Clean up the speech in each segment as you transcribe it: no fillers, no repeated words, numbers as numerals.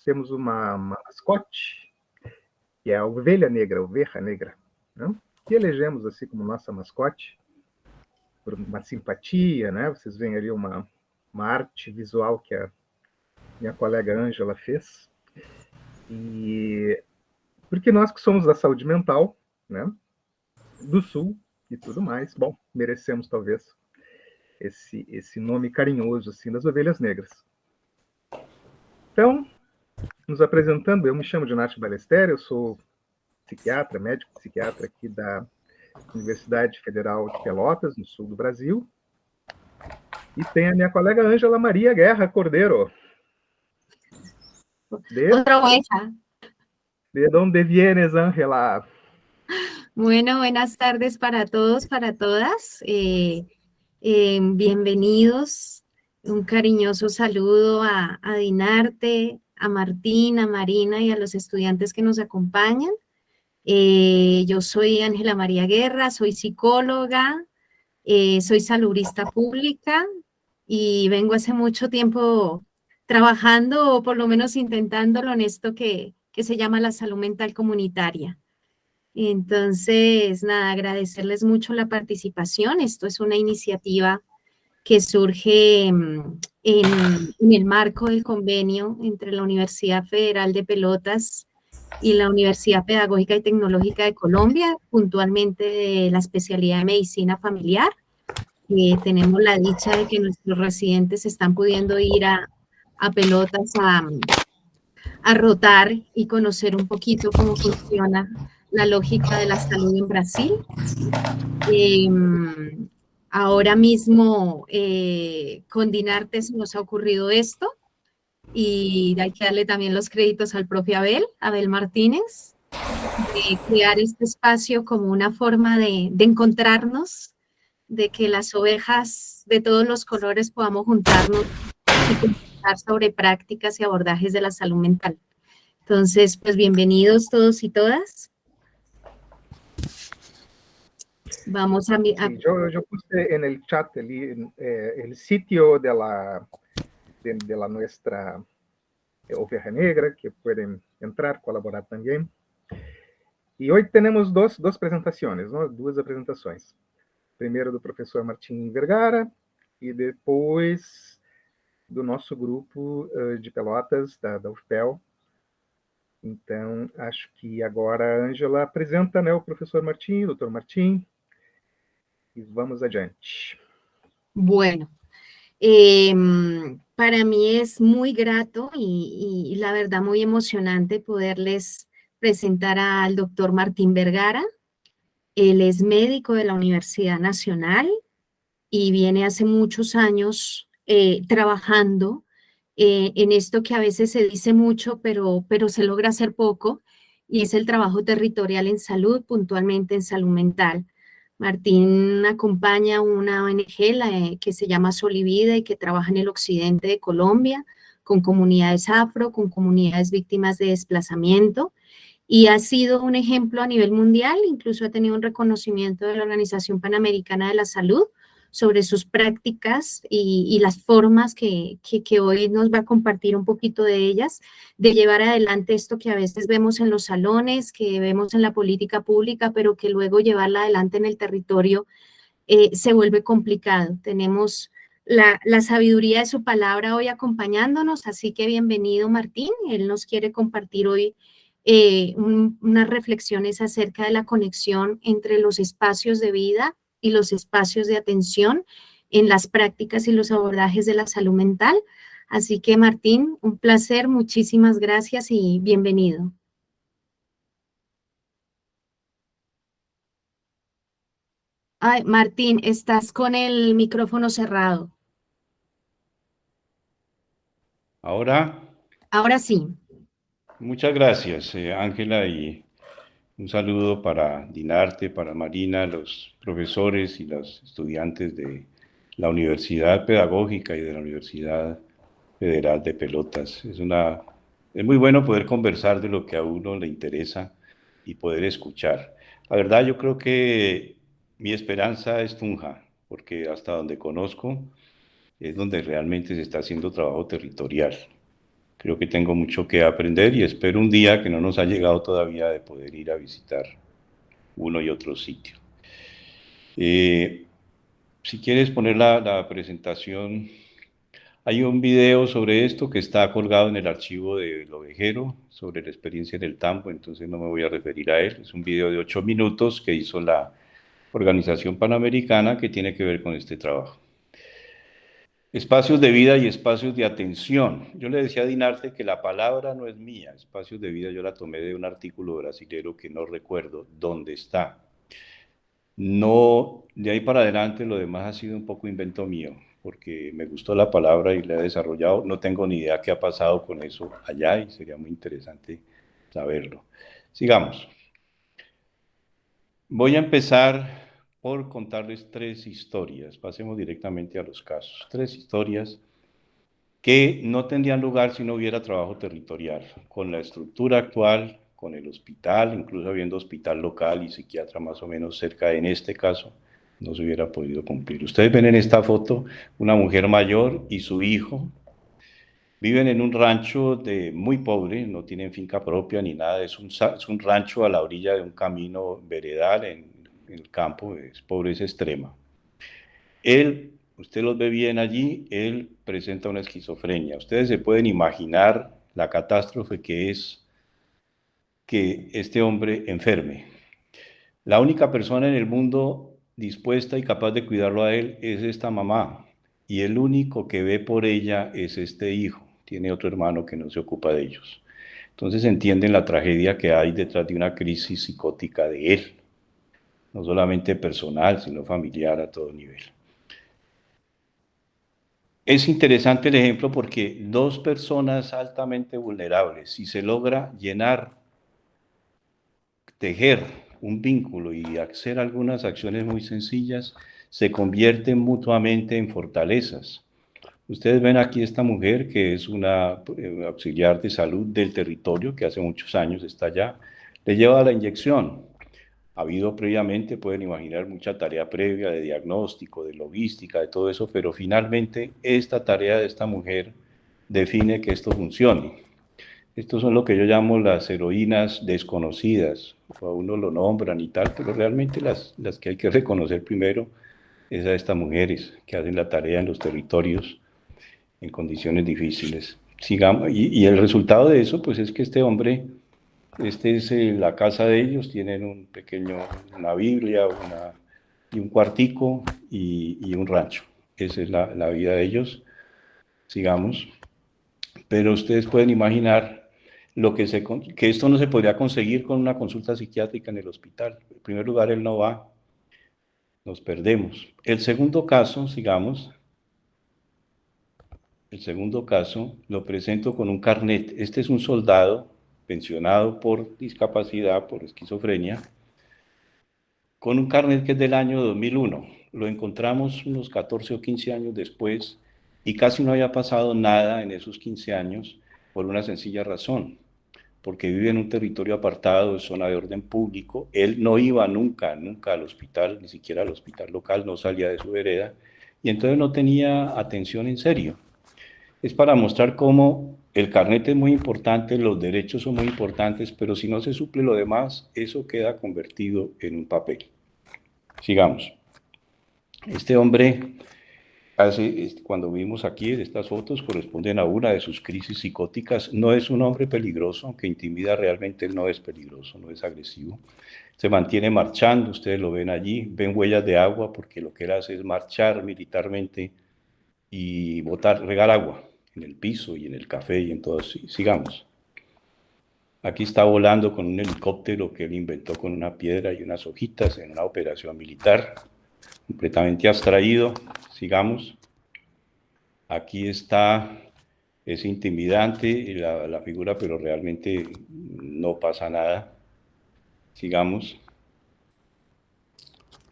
temos uma mascote, que é a ovelha negra, né? Que elegemos assim como nossa mascote, por uma simpatia, né? Vocês veem ali uma arte visual que a minha colega Ângela fez. E porque nós que somos da saúde mental, né, do Sul e tudo mais, bom, merecemos talvez esse nome carinhoso assim das ovelhas negras. Então, nos apresentando, eu me chamo de Nath Balesteri, eu sou psiquiatra, médico psiquiatra aqui da Universidade Federal de Pelotas, no sul do Brasil, e tem a minha colega Ângela Maria Guerra Cordeiro. Otra oveja. ¿De dónde vienes, Ángela? Bueno, buenas tardes para todos, para todas. Bienvenidos. Un cariñoso saludo a Dinarte, a Martín, a Marina y a los estudiantes que nos acompañan. Yo soy Ángela María Guerra, soy psicóloga, soy salubrista pública y vengo hace mucho tiempo trabajando o por lo menos intentándolo en esto que se llama la salud mental comunitaria. Entonces, nada, agradecerles mucho la participación. Esto es una iniciativa que surge en el marco del convenio entre la Universidad Federal de Pelotas y la Universidad Pedagógica y Tecnológica de Colombia, puntualmente de la especialidad de medicina familiar. Tenemos la dicha de que nuestros residentes están pudiendo ir a Pelotas a rotar y conocer un poquito cómo funciona la lógica de la salud en Brasil. Ahora mismo con Dinarte se nos ha ocurrido esto y hay que darle también los créditos al propio Abel Martínez, de crear este espacio como una forma de encontrarnos, de que las ovejas de todos los colores podamos juntarnos y conversar sobre prácticas y abordajes de la salud mental. Entonces, pues bienvenidos todos y todas. Vamos a... Sí, yo puse en el chat el sitio de la nuestra Oveja Negra, que pueden entrar, colaborar también. Y hoy tenemos dos presentaciones, ¿no? Duas apresentações. Primeiro do professor Martim Vergara e depois do nosso grupo de Pelotas, da UFPEL. Então, acho que agora a Ângela apresenta, né, o professor Martim, o Dr. Martim, y vamos adiante. Bueno, para mí es muy grato y la verdad muy emocionante poderles presentar al doctor Martín Vergara. Él es médico de la Universidad Nacional y viene hace muchos años trabajando en esto que a veces se dice mucho, pero se logra hacer poco, y es el trabajo territorial en salud, puntualmente en salud mental. Martín acompaña una ONG que se llama Solivida y que trabaja en el occidente de Colombia con comunidades afro, con comunidades víctimas de desplazamiento, y ha sido un ejemplo a nivel mundial, incluso ha tenido un reconocimiento de la Organización Panamericana de la Salud sobre sus prácticas y las formas que hoy nos va a compartir un poquito de ellas, de llevar adelante esto que a veces vemos en los salones, que vemos en la política pública, pero que luego llevarla adelante en el territorio se vuelve complicado. Tenemos la sabiduría de su palabra hoy acompañándonos, así que bienvenido Martín. Él nos quiere compartir hoy unas reflexiones acerca de la conexión entre los espacios de vida y los espacios de atención en las prácticas y los abordajes de la salud mental. Así que Martín, un placer, muchísimas gracias y bienvenido. Ay, Martín, estás con el micrófono cerrado. ¿Ahora? Ahora sí. Muchas gracias, Ángela, y un saludo para Dinarte, para Marina, los profesores y los estudiantes de la Universidad Pedagógica y de la Universidad Federal de Pelotas. Es muy bueno poder conversar de lo que a uno le interesa y poder escuchar. La verdad, yo creo que mi esperanza es Tunja, porque hasta donde conozco es donde realmente se está haciendo trabajo territorial. Creo que tengo mucho que aprender y espero un día que no nos ha llegado todavía de poder ir a visitar uno y otro sitio. Si quieres poner la presentación, hay un video sobre esto que está colgado en el archivo del ovejero, sobre la experiencia en el Tambo, entonces no me voy a referir a él. Es un video de 8 minutos que hizo la Organización Panamericana que tiene que ver con este trabajo. Espacios de vida y espacios de atención. Yo le decía a Dinarte que la palabra no es mía. Espacios de vida yo la tomé de un artículo brasilero que no recuerdo dónde está. No, de ahí para adelante lo demás ha sido un poco invento mío, porque me gustó la palabra y la he desarrollado. No tengo ni idea qué ha pasado con eso allá y sería muy interesante saberlo. Sigamos. Voy a empezar por contarles 3 historias. Pasemos directamente a los casos. 3 historias que no tendrían lugar si no hubiera trabajo territorial. Con la estructura actual, con el hospital, incluso habiendo hospital local y psiquiatra más o menos cerca, en este caso, no se hubiera podido cumplir. Ustedes ven en esta foto una mujer mayor y su hijo. Viven en un rancho muy pobre, no tienen finca propia ni nada, es un rancho a la orilla de un camino veredal en el campo, es pobreza extrema. Él, usted los ve bien allí, él presenta una esquizofrenia. Ustedes se pueden imaginar la catástrofe que es que este hombre enferme. La única persona en el mundo dispuesta y capaz de cuidarlo a él es esta mamá, y el único que ve por ella es este hijo. Tiene otro hermano que no se ocupa de ellos. Entonces entienden la tragedia que hay detrás de una crisis psicótica de él, no solamente personal, sino familiar a todo nivel. Es interesante el ejemplo porque 2 personas altamente vulnerables, si se logra tejer un vínculo y hacer algunas acciones muy sencillas, se convierten mutuamente en fortalezas. Ustedes ven aquí esta mujer que es una auxiliar de salud del territorio, que hace muchos años está allá, le lleva la inyección. Ha habido previamente, pueden imaginar, mucha tarea previa de diagnóstico, de logística, de todo eso, pero finalmente esta tarea de esta mujer define que esto funcione. Estos son lo que yo llamo las heroínas desconocidas. A uno lo nombran y tal, pero realmente las que hay que reconocer primero es a estas mujeres que hacen la tarea en los territorios en condiciones difíciles. Sigamos, y el resultado de eso, pues es que este hombre, este es la casa de ellos, tienen una Biblia, y un cuartico y un rancho. Esa es la vida de ellos. Sigamos. Pero ustedes pueden imaginar que esto no se podría conseguir con una consulta psiquiátrica en el hospital. En primer lugar, él no va, nos perdemos. El segundo caso, sigamos. El segundo caso lo presento con un carnet. Este es un soldado pensionado por discapacidad, por esquizofrenia, con un carnet que es del año 2001. Lo encontramos unos 14 o 15 años después y casi no había pasado nada en esos 15 años por una sencilla razón, porque vive en un territorio apartado, de zona de orden público. Él no iba nunca al hospital, ni siquiera al hospital local, no salía de su vereda, y entonces no tenía atención en serio. Es para mostrar cómo el carnet es muy importante, los derechos son muy importantes, pero si no se suple lo demás, eso queda convertido en un papel. Sigamos. Este hombre, cuando vimos aquí estas fotos, corresponden a una de sus crisis psicóticas. No es un hombre peligroso, aunque intimida, realmente no es peligroso, no es agresivo. Se mantiene marchando, ustedes lo ven allí, ven huellas de agua, porque lo que él hace es marchar militarmente y regar agua en el piso y en el café y en todo. Sigamos. Aquí está volando con un helicóptero que él inventó con una piedra y unas hojitas en una operación militar, completamente abstraído. Sigamos. Aquí está, es intimidante la figura, pero realmente no pasa nada. Sigamos.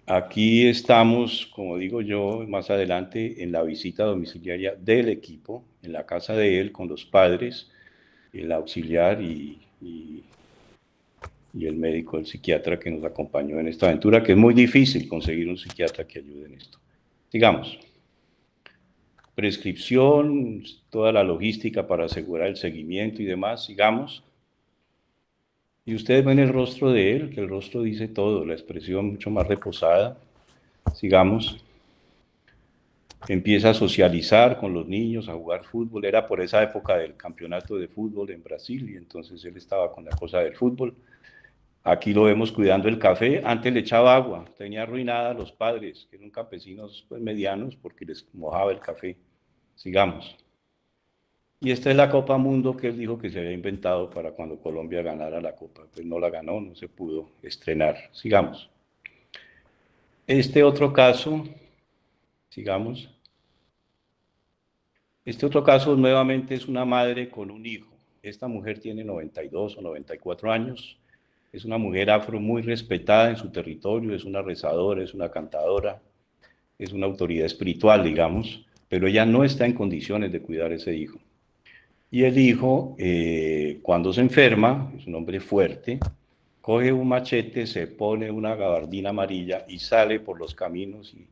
Aquí estamos, como digo yo, más adelante en la visita domiciliaria del equipo, en la casa de él, con los padres, el auxiliar y el médico, el psiquiatra que nos acompañó en esta aventura, que es muy difícil conseguir un psiquiatra que ayude en esto. Sigamos. prescripción, toda la logística para asegurar el seguimiento y demás, sigamos. Y ustedes ven el rostro de él, que el rostro dice todo, la expresión mucho más reposada, sigamos. Empieza a socializar con los niños, a jugar fútbol, era por esa época del campeonato de fútbol en Brasil, y entonces él estaba con la cosa del fútbol. Aquí lo vemos cuidando el café, antes le echaba agua, tenía arruinada a los padres, que eran campesinos pues, medianos, porque les mojaba el café. Sigamos. Y esta es la Copa Mundo que él dijo que se había inventado para cuando Colombia ganara la Copa. Pues no la ganó, no se pudo estrenar. Sigamos. Este otro caso, sigamos. Este otro caso nuevamente es una madre con un hijo. Esta mujer tiene 92 o 94 años. Es una mujer afro muy respetada en su territorio, es una rezadora, es una cantadora, es una autoridad espiritual, digamos, pero ella no está en condiciones de cuidar a ese hijo. Y el hijo, cuando se enferma, es un hombre fuerte, coge un machete, se pone una gabardina amarilla y sale por los caminos y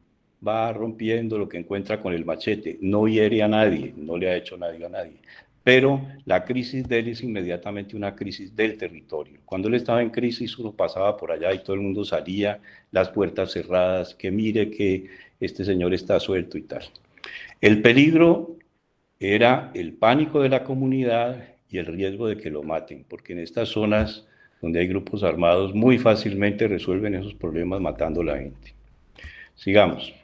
va rompiendo lo que encuentra con el machete. No hiere a nadie, no le ha hecho nadie a nadie. Pero la crisis de él es inmediatamente una crisis del territorio. Cuando él estaba en crisis, uno pasaba por allá y todo el mundo salía, las puertas cerradas, que mire que este señor está suelto y tal. El peligro era el pánico de la comunidad y el riesgo de que lo maten, porque en estas zonas donde hay grupos armados muy fácilmente resuelven esos problemas matando a la gente. Sigamos.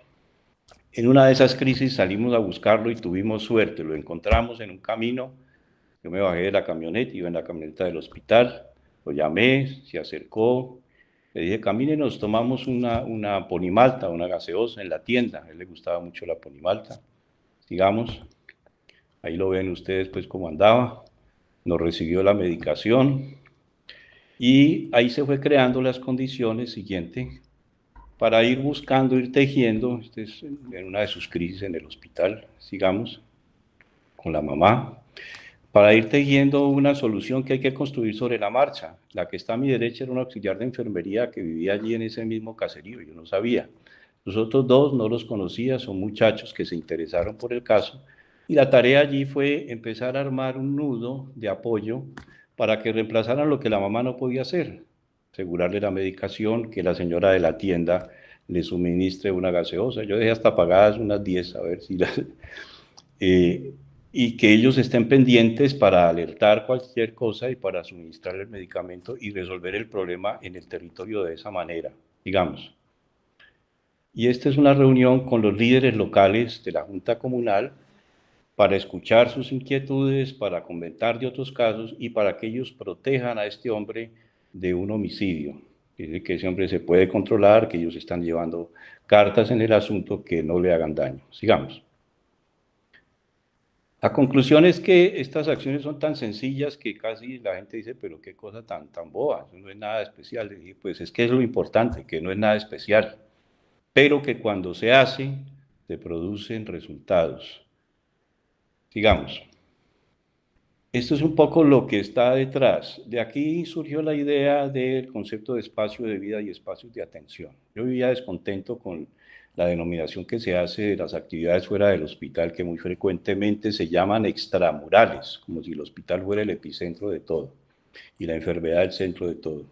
En una de esas crisis salimos a buscarlo y tuvimos suerte, lo encontramos en un camino, yo me bajé de la camioneta, iba en la camioneta del hospital, lo llamé, se acercó, le dije, camine, nos tomamos una ponimalta, una gaseosa en la tienda, a él le gustaba mucho la ponimalta, sigamos, ahí lo ven ustedes pues cómo andaba, nos recibió la medicación y ahí se fue creando las condiciones siguientes para ir buscando, ir tejiendo, este es en una de sus crisis en el hospital, sigamos, con la mamá, para ir tejiendo una solución que hay que construir sobre la marcha. La que está a mi derecha era una auxiliar de enfermería que vivía allí en ese mismo caserío, yo no sabía. Los otros dos no los conocía, son muchachos que se interesaron por el caso, y la tarea allí fue empezar a armar un nudo de apoyo para que reemplazaran lo que la mamá no podía hacer, asegurarle la medicación, que la señora de la tienda le suministre una gaseosa. Yo dejé hasta pagadas unas 10, a ver si las... y que ellos estén pendientes para alertar cualquier cosa y para suministrar el medicamento y resolver el problema en el territorio de esa manera, digamos. Y esta es una reunión con los líderes locales de la Junta Comunal para escuchar sus inquietudes, para comentar de otros casos y para que ellos protejan a este hombre de un homicidio. Es decir, que ese hombre se puede controlar, que ellos están llevando cartas en el asunto que no le hagan daño. Sigamos. La conclusión es que estas acciones son tan sencillas que casi la gente dice, pero qué cosa tan boba, eso no es nada especial. Y pues es que es lo importante, que no es nada especial, pero que cuando se hace, se producen resultados. Sigamos. Esto es un poco lo que está detrás. De aquí surgió la idea del concepto de espacio de vida y espacios de atención. Yo vivía descontento con la denominación que se hace de las actividades fuera del hospital, que muy frecuentemente se llaman extramurales, como si el hospital fuera el epicentro de todo y la enfermedad el centro de todo.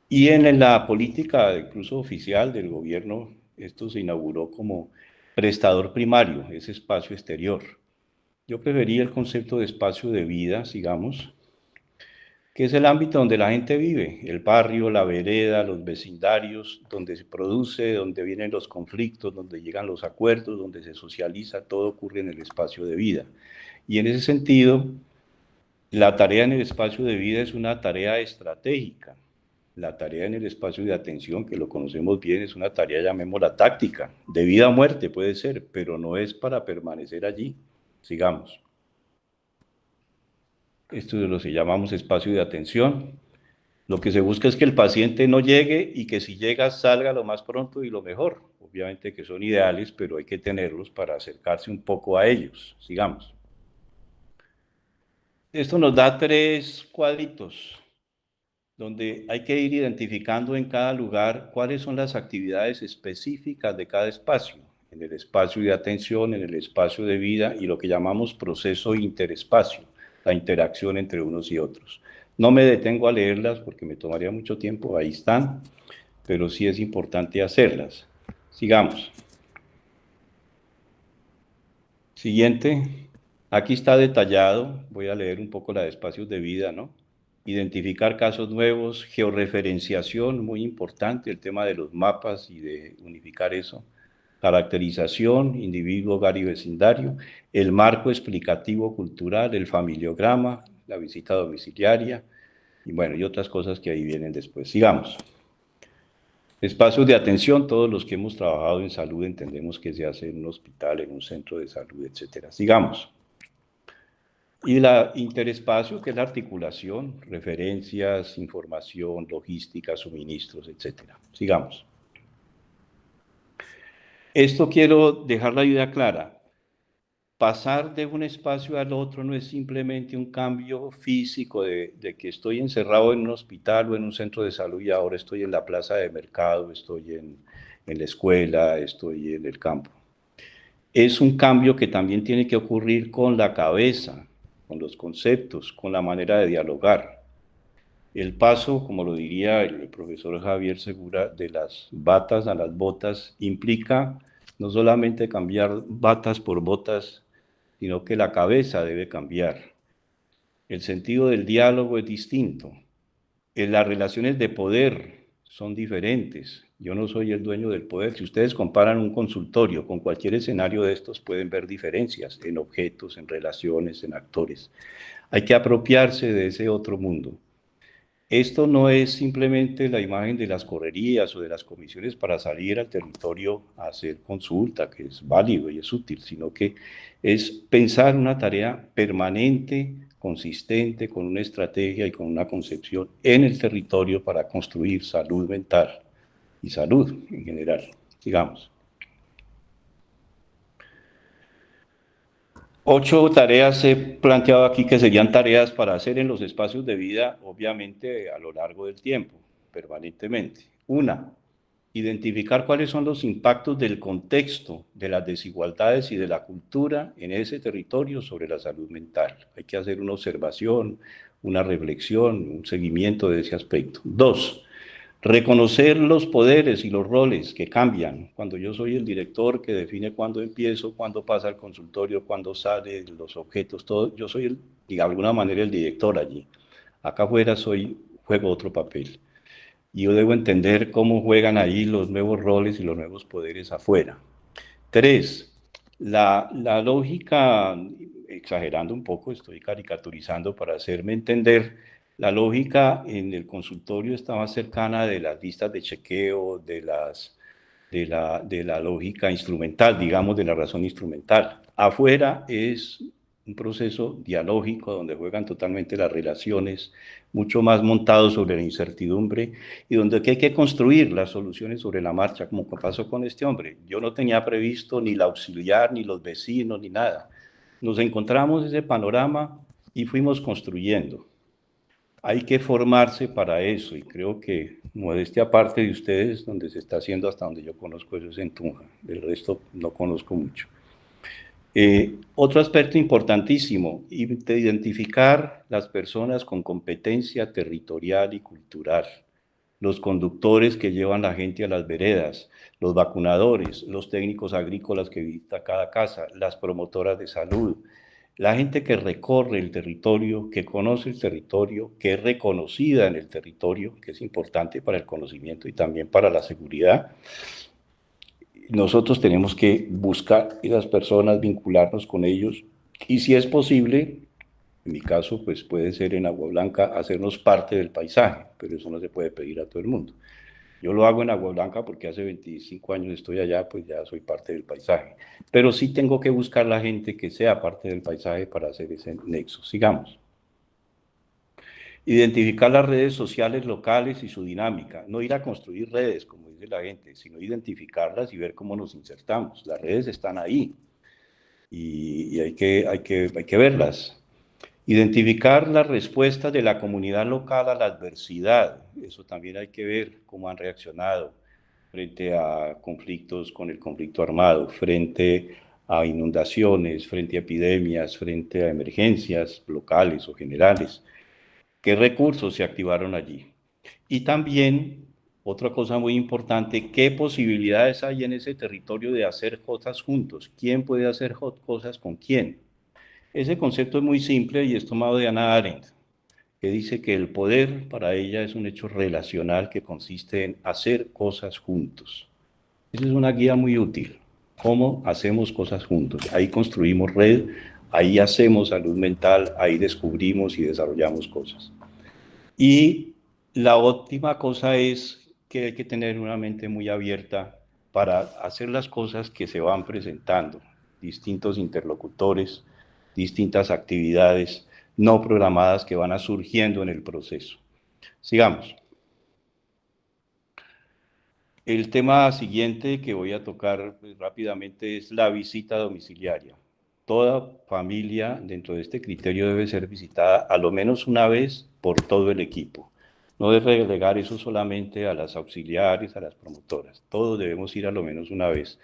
Y en la política incluso oficial del gobierno, esto se inauguró como prestador primario, ese espacio exterior. Yo prefería el concepto de espacio de vida, digamos, que es el ámbito donde la gente vive, el barrio, la vereda, los vecindarios, donde se produce, donde vienen los conflictos, donde llegan los acuerdos, donde se socializa, todo ocurre en el espacio de vida. Y en ese sentido, la tarea en el espacio de vida es una tarea estratégica. La tarea en el espacio de atención, que lo conocemos bien, es una tarea, llamémosla táctica, de vida a muerte puede ser, pero no es para permanecer allí. Sigamos. Esto es lo que llamamos espacio de atención. Lo que se busca es que el paciente no llegue y que si llega salga lo más pronto y lo mejor. Obviamente que son ideales, pero hay que tenerlos para acercarse un poco a ellos. Sigamos. Esto nos da 3 cuadritos, donde hay que ir identificando en cada lugar cuáles son las actividades específicas de cada espacio. en el espacio de atención, en el espacio de vida y lo que llamamos proceso interespacio, la interacción entre unos y otros. No me detengo a leerlas porque me tomaría mucho tiempo, ahí están, pero sí es importante hacerlas. Sigamos. Siguiente. Aquí está detallado, voy a leer un poco la de espacios de vida, ¿no? Identificar casos nuevos, georreferenciación, muy importante, el tema de los mapas y de unificar eso. Caracterización, individuo, hogar y vecindario, el marco explicativo cultural, el familiograma, la visita domiciliaria, y bueno, y otras cosas que ahí vienen después. Sigamos. Espacios de atención, todos los que hemos trabajado en salud entendemos que se hace en un hospital, en un centro de salud, etcétera. Sigamos. Y la interespacio, que es la articulación, referencias, información, logística, suministros, etcétera. Sigamos. Esto quiero dejar la idea clara. Pasar de un espacio al otro no es simplemente un cambio físico de que estoy encerrado en un hospital o en un centro de salud y ahora estoy en la plaza de mercado, estoy en la escuela, estoy en el campo. Es un cambio que también tiene que ocurrir con la cabeza, con los conceptos, con la manera de dialogar. El paso, como lo diría el profesor Javier Segura, de las batas a las botas implica no solamente cambiar batas por botas, sino que la cabeza debe cambiar. El sentido del diálogo es distinto. Las relaciones de poder son diferentes. Yo no soy el dueño del poder. Si ustedes comparan un consultorio con cualquier escenario de estos, pueden ver diferencias en objetos, en relaciones, en actores. Hay que apropiarse de ese otro mundo. Esto no es simplemente la imagen de las correrías o de las comisiones para salir al territorio a hacer consulta, que es válido y es útil, sino que es pensar una tarea permanente, consistente, con una estrategia y con una concepción en el territorio para construir salud mental y salud en general. Sigamos. 8 tareas he planteado aquí que serían tareas para hacer en los espacios de vida, obviamente a lo largo del tiempo, permanentemente. 1, identificar cuáles son los impactos del contexto, de las desigualdades y de la cultura en ese territorio sobre la salud mental. Hay que hacer una observación, una reflexión, un seguimiento de ese aspecto. 2, reconocer los poderes y los roles que cambian. Cuando yo soy el director que define cuándo empiezo, cuándo pasa al consultorio, cuándo sale, los objetos, todo, yo soy de alguna manera el director allí. Acá afuera juego otro papel. Y yo debo entender cómo juegan ahí los nuevos roles y los nuevos poderes afuera. 3, la lógica, exagerando un poco, estoy caricaturizando para hacerme entender. La lógica en el consultorio está más cercana de las listas de chequeo, de la lógica instrumental, digamos, de la razón instrumental. Afuera es un proceso dialógico donde juegan totalmente las relaciones, mucho más montado sobre la incertidumbre y donde hay que construir las soluciones sobre la marcha, como pasó con este hombre. Yo no tenía previsto ni la auxiliar, ni los vecinos, ni nada. Nos encontramos ese panorama y fuimos construyendo. Hay que formarse para eso y creo que, modestia aparte de ustedes, donde se está haciendo hasta donde yo conozco eso es en Tunja, del resto no conozco mucho. Otro aspecto importantísimo, identificar las personas con competencia territorial y cultural, los conductores que llevan la gente a las veredas, los vacunadores, los técnicos agrícolas que visitan cada casa, las promotoras de salud, la gente que recorre el territorio, que conoce el territorio, que es reconocida en el territorio, que es importante para el conocimiento y también para la seguridad. Nosotros tenemos que buscar esas personas, vincularnos con ellos y si es posible, en mi caso, pues puede ser en Agua Blanca, hacernos parte del paisaje, pero eso no se puede pedir a todo el mundo. Yo lo hago en Agua Blanca porque hace 25 años estoy allá, pues ya soy parte del paisaje. Pero sí tengo que buscar la gente que sea parte del paisaje para hacer ese nexo. Sigamos. Identificar las redes sociales locales y su dinámica. No ir a construir redes, como dice la gente, sino identificarlas y ver cómo nos insertamos. Las redes están ahí y hay que verlas. Identificar las respuestas de la comunidad local a la adversidad. Eso también hay que ver cómo han reaccionado. frente a conflictos con el conflicto armado, frente a inundaciones, frente a epidemias, frente a emergencias locales o generales. ¿Qué recursos se activaron allí? Y también, otra cosa muy importante, ¿qué posibilidades hay en ese territorio de hacer cosas juntos? ¿Quién puede hacer cosas con quién? Ese concepto es muy simple y es tomado de Hannah Arendt, que dice que el poder para ella es un hecho relacional que consiste en hacer cosas juntos. Esa es una guía muy útil. ¿Cómo hacemos cosas juntos? Ahí construimos red, ahí hacemos salud mental, ahí descubrimos y desarrollamos cosas. Y la última cosa es que hay que tener una mente muy abierta para hacer las cosas que se van presentando, distintos interlocutores, distintas actividades no programadas que van surgiendo en el proceso. Sigamos. El tema siguiente que voy a tocar rápidamente es la visita domiciliaria. Toda familia dentro de este criterio debe ser visitada a lo menos una vez por todo el equipo. No debe relegar eso solamente a las auxiliares, a las promotoras. Todos debemos ir a lo menos una vez.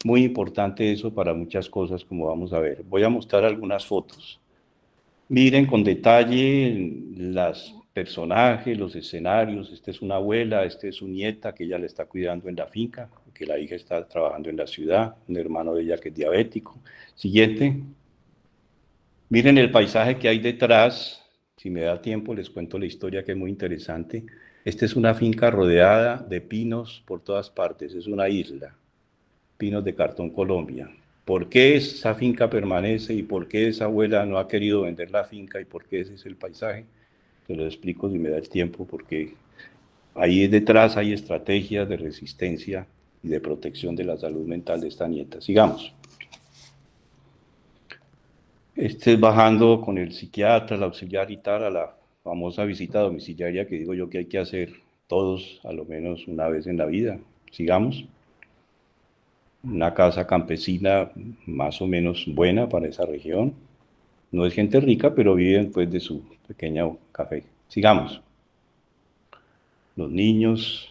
Muy importante eso para muchas cosas, como vamos a ver. Voy a mostrar algunas fotos. Miren con detalle los personajes, los escenarios. Esta es una abuela, esta es su nieta que ella le está cuidando en la finca, porque la hija está trabajando en la ciudad, un hermano de ella que es diabético. Siguiente. Miren el paisaje que hay detrás. Si me da tiempo les cuento la historia que es muy interesante. Esta es una finca rodeada de pinos por todas partes, es una isla. Pinos de Cartón, Colombia. ¿Por qué esa finca permanece y por qué esa abuela no ha querido vender la finca y por qué ese es el paisaje? Te lo explico si me da el tiempo, porque ahí detrás hay estrategias de resistencia y de protección de la salud mental de esta nieta. Sigamos. Este es bajando con el psiquiatra, el auxiliar y tal, a la famosa visita domiciliaria que digo yo que hay que hacer todos a lo menos una vez en la vida. Sigamos. Una casa campesina más o menos buena para esa región. No es gente rica, pero viven pues de su pequeño café. Sigamos. Los niños,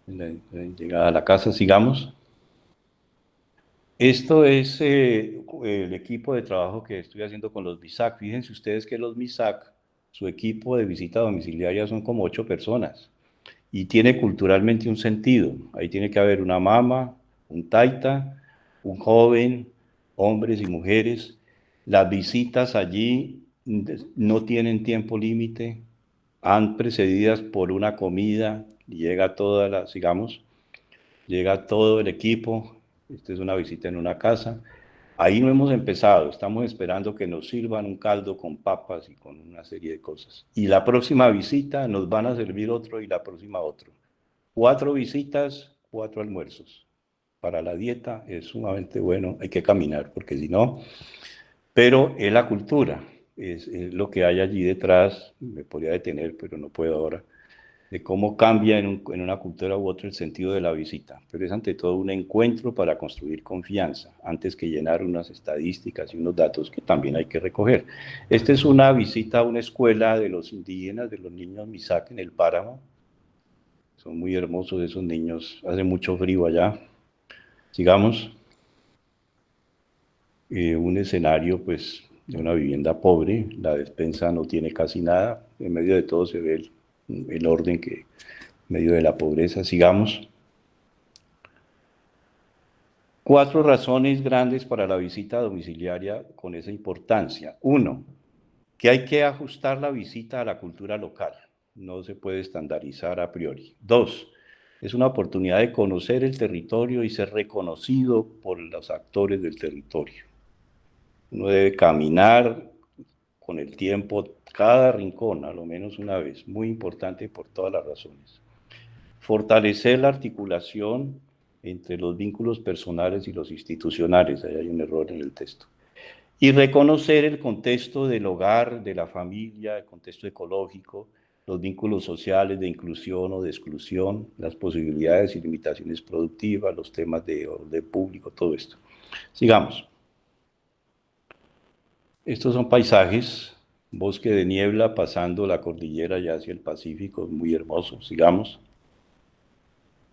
la llegada a la casa, sigamos. Esto es el equipo de trabajo que estoy haciendo con los MISAC. Fíjense ustedes que los MISAC, su equipo de visita domiciliaria son como 8 personas y tiene culturalmente un sentido. Ahí tiene que haber una mama, un taita, un joven, hombres y mujeres. Las visitas allí no tienen tiempo límite, han precedidas por una comida, llega toda la, sigamos, llega todo el equipo. Esta es una visita en una casa. Ahí no hemos empezado, estamos esperando que nos sirvan un caldo con papas y con una serie de cosas. Y la próxima visita nos van a servir otro y la próxima otro. 4 visitas, 4 almuerzos. Para la dieta es sumamente bueno, hay que caminar porque si no, pero es la cultura, es lo que hay allí detrás, me podría detener, pero no puedo ahora, de cómo cambia en una cultura u otra el sentido de la visita, pero es ante todo un encuentro para construir confianza, antes que llenar unas estadísticas y unos datos que también hay que recoger. Esta es una visita a una escuela de los indígenas, de los niños Misak en el páramo. Son muy hermosos esos niños, hace mucho frío allá. Sigamos. Un escenario pues de una vivienda pobre, la despensa no tiene casi nada, en medio de todo se ve el orden que en medio de la pobreza. Sigamos. 4 razones grandes para la visita domiciliaria con esa importancia. 1, que hay que ajustar la visita a la cultura local, no se puede estandarizar a priori. 2, es una oportunidad de conocer el territorio y ser reconocido por los actores del territorio. Uno debe caminar con el tiempo cada rincón, a lo menos una vez, muy importante por todas las razones. Fortalecer la articulación entre los vínculos personales y los institucionales, ahí hay un error en el texto. Y reconocer el contexto del hogar, de la familia, el contexto ecológico, los vínculos sociales de inclusión o de exclusión, las posibilidades y limitaciones productivas, los temas de orden público, todo esto. Sigamos. Estos son paisajes, bosque de niebla pasando la cordillera ya hacia el Pacífico, muy hermoso. Sigamos.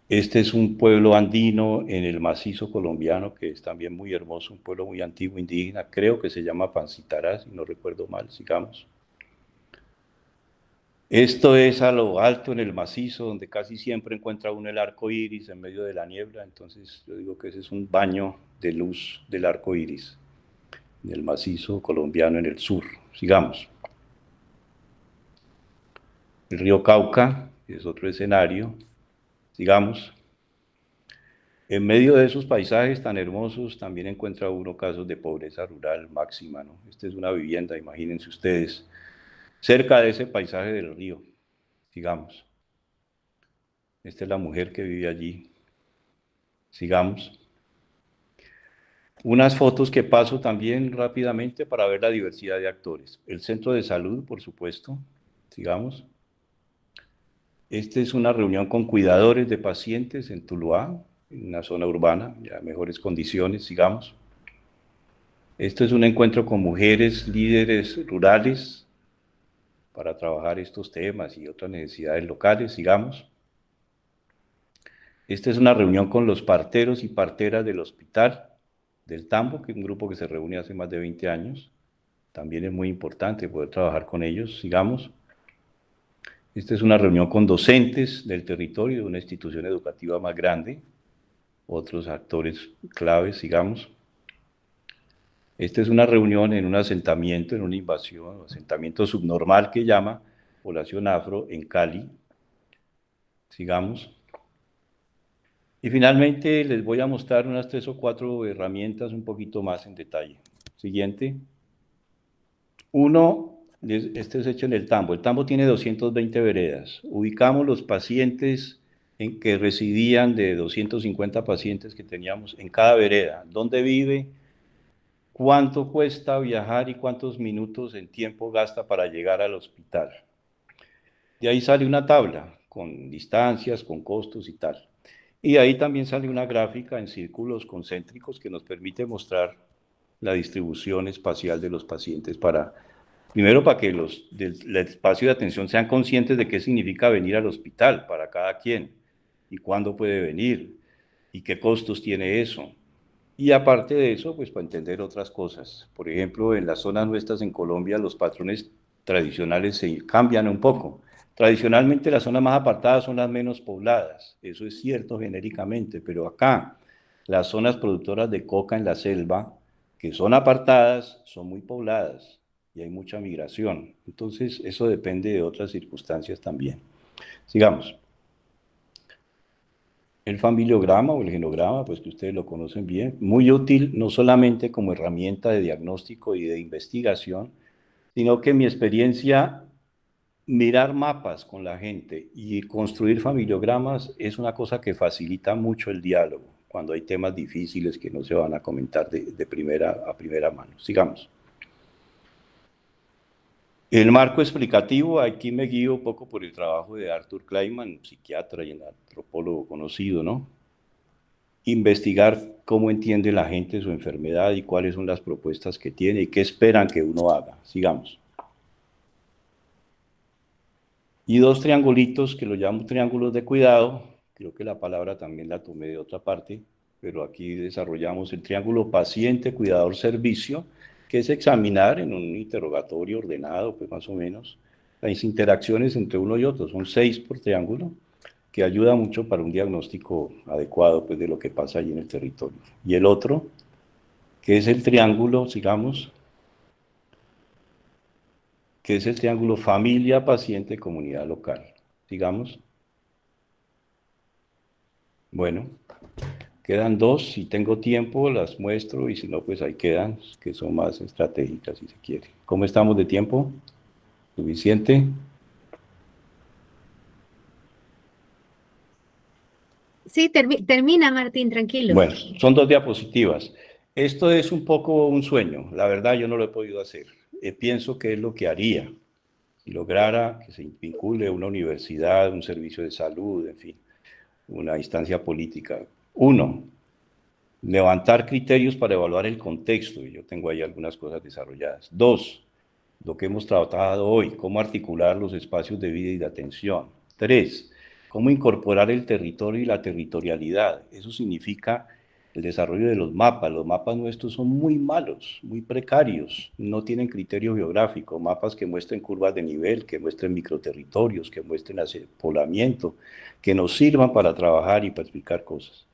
Este es un pueblo andino en el macizo colombiano, que es también muy hermoso, un pueblo muy antiguo indígena, creo que se llama Pancitará, si no recuerdo mal, sigamos. Esto es a lo alto en el macizo, donde casi siempre encuentra uno el arco iris en medio de la niebla, entonces yo digo que ese es un baño de luz del arco iris, del macizo colombiano en el sur. Sigamos. El río Cauca es otro escenario, sigamos. En medio de esos paisajes tan hermosos también encuentra uno casos de pobreza rural máxima, ¿no? Esta es una vivienda, imagínense ustedes, cerca de ese paisaje del río, sigamos. Esta es la mujer que vive allí, sigamos. Unas fotos que paso también rápidamente para ver la diversidad de actores. El centro de salud, por supuesto, sigamos. Esta es una reunión con cuidadores de pacientes en Tuluá, en una zona urbana, ya mejores condiciones, sigamos. Esto es un encuentro con mujeres líderes rurales para trabajar estos temas y otras necesidades locales, sigamos. Esta es una reunión con los parteros y parteras del Hospital del Tambo, que es un grupo que se reúne hace más de 20 años. También es muy importante poder trabajar con ellos, sigamos. Esta es una reunión con docentes del territorio de una institución educativa más grande, otros actores claves, sigamos. Esta es una reunión en un asentamiento, en una invasión, asentamiento subnormal que llama población afro en Cali. Sigamos. Y finalmente les voy a mostrar unas 3 o 4 herramientas un poquito más en detalle. Siguiente. Uno, este es hecho en el Tambo. El Tambo tiene 220 veredas. Ubicamos los pacientes en que residían de 250 pacientes que teníamos en cada vereda. ¿Dónde vive? ¿Cuánto cuesta viajar y cuántos minutos en tiempo gasta para llegar al hospital? De ahí sale una tabla con distancias, con costos y tal. Y ahí también sale una gráfica en círculos concéntricos que nos permite mostrar la distribución espacial de los pacientes primero para que los del espacio de atención sean conscientes de qué significa venir al hospital para cada quien y cuándo puede venir y qué costos tiene eso. Y aparte de eso, pues para entender otras cosas. Por ejemplo, en las zonas nuestras en Colombia los patrones tradicionales se cambian un poco. Tradicionalmente las zonas más apartadas son las menos pobladas, eso es cierto genéricamente, pero acá las zonas productoras de coca en la selva, que son apartadas, son muy pobladas y hay mucha migración. Entonces eso depende de otras circunstancias también. Sigamos. El familiograma o el genograma, pues que ustedes lo conocen bien, muy útil no solamente como herramienta de diagnóstico y de investigación, sino que en mi experiencia, mirar mapas con la gente y construir familiogramas es una cosa que facilita mucho el diálogo cuando hay temas difíciles que no se van a comentar a primera mano. Sigamos. El marco explicativo, aquí me guío un poco por el trabajo de Arthur Kleinman, psiquiatra y antropólogo conocido, ¿no? Investigar cómo entiende la gente su enfermedad y cuáles son las propuestas que tiene y qué esperan que uno haga. Sigamos. Y 2 triangulitos que lo llamo triángulos de cuidado, creo que la palabra también la tomé de otra parte, pero aquí desarrollamos el triángulo paciente-cuidador-servicio, que es examinar en un interrogatorio ordenado, pues más o menos, las interacciones entre uno y otro, son 6 por triángulo, que ayuda mucho para un diagnóstico adecuado pues, de lo que pasa allí en el territorio. Y el otro, que es el triángulo, sigamos, que es el triángulo familia, paciente, comunidad local. Sigamos. Bueno, quedan 2, si tengo tiempo las muestro y si no, pues ahí quedan, que son más estratégicas si se quiere. ¿Cómo estamos de tiempo? ¿Suficiente? Sí, termina, Martín, tranquilo. Bueno, son 2 diapositivas. Esto es un poco un sueño, la verdad yo no lo he podido hacer. Pienso que es lo que haría si lograra que se vincule una universidad, un servicio de salud, en fin, una instancia política. 1, levantar criterios para evaluar el contexto, y yo tengo ahí algunas cosas desarrolladas. 2, lo que hemos tratado hoy, cómo articular los espacios de vida y de atención. 3, cómo incorporar el territorio y la territorialidad. Eso significa el desarrollo de los mapas. Los mapas nuestros son muy malos, muy precarios, no tienen criterio geográfico, mapas que muestren curvas de nivel, que muestren microterritorios, que muestren poblamiento, que nos sirvan para trabajar y para explicar cosas.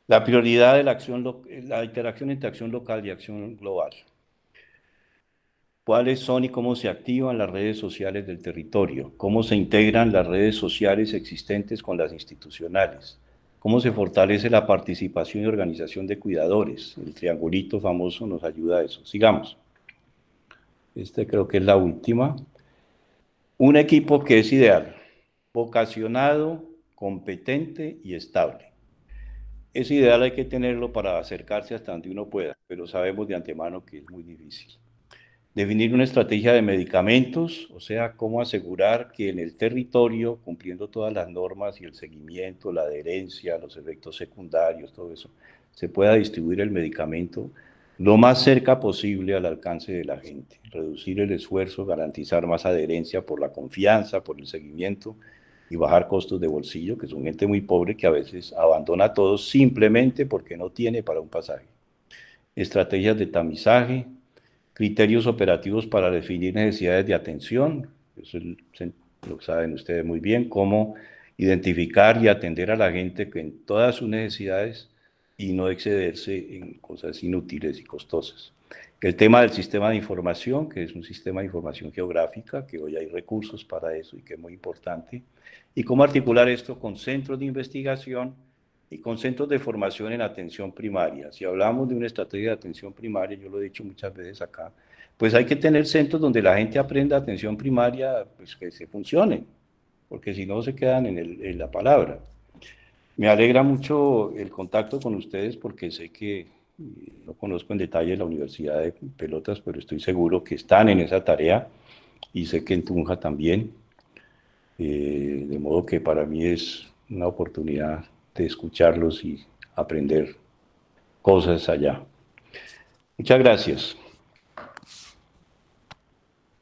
La prioridad de la interacción entre acción local y acción global. ¿Cuáles son y cómo se activan las redes sociales del territorio? ¿Cómo se integran las redes sociales existentes con las institucionales? ¿Cómo se fortalece la participación y organización de cuidadores? El triangulito famoso nos ayuda a eso. Sigamos. Creo que es la última. Un equipo que es ideal, vocacionado, competente y estable. Es ideal, hay que tenerlo para acercarse hasta donde uno pueda, pero sabemos de antemano que es muy difícil. Definir una estrategia de medicamentos, o sea, cómo asegurar que en el territorio, cumpliendo todas las normas y el seguimiento, la adherencia, los efectos secundarios, todo eso, se pueda distribuir el medicamento lo más cerca posible al alcance de la gente. Reducir el esfuerzo, garantizar más adherencia por la confianza, por el seguimiento y bajar costos de bolsillo, que son gente muy pobre que a veces abandona a todos simplemente porque no tiene para un pasaje. Estrategias de tamizaje, criterios operativos para definir necesidades de atención, eso lo saben ustedes muy bien, cómo identificar y atender a la gente en todas sus necesidades y no excederse en cosas inútiles y costosas. El tema del sistema de información, que es un sistema de información geográfica, que hoy hay recursos para eso y que es muy importante, y cómo articular esto con centros de investigación y con centros de formación en atención primaria. Si hablamos de una estrategia de atención primaria, yo lo he dicho muchas veces acá, pues hay que tener centros donde la gente aprenda atención primaria, pues que se funcionen, porque si no se quedan en la palabra. Me alegra mucho el contacto con ustedes porque sé que no conozco en detalle la Universidad de Pelotas, pero estoy seguro que están en esa tarea y sé que en Tunja también. De modo que para mí es una oportunidad de escucharlos y aprender cosas allá. Muchas gracias.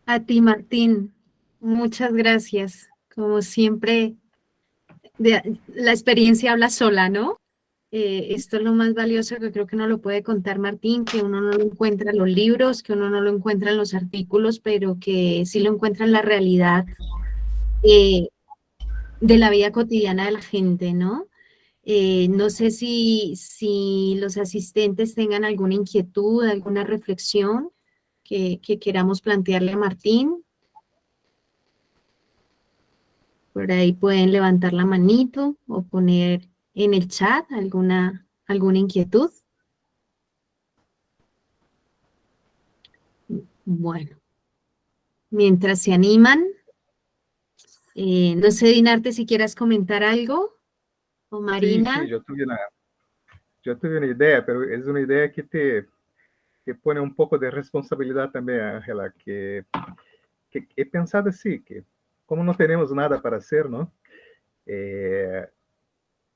A ti, Martín, muchas gracias. Como siempre, la experiencia habla sola, ¿no? Esto es lo más valioso que creo que no lo puede contar Martín, que uno no lo encuentra en los libros, que uno no lo encuentra en los artículos, pero que sí lo encuentra en la realidad de la vida cotidiana de la gente, ¿no? No sé si los asistentes tengan alguna inquietud, alguna reflexión que queramos plantearle a Martín. Por ahí pueden levantar la manito o poner en el chat alguna inquietud. Bueno, mientras se animan, no sé, Dinarte, si quieras comentar algo, o Marina. Sí, yo tuve una idea, pero es una idea que pone un poco de responsabilidad también, Ángela, que he pensado así, que como no tenemos nada para hacer, ¿no?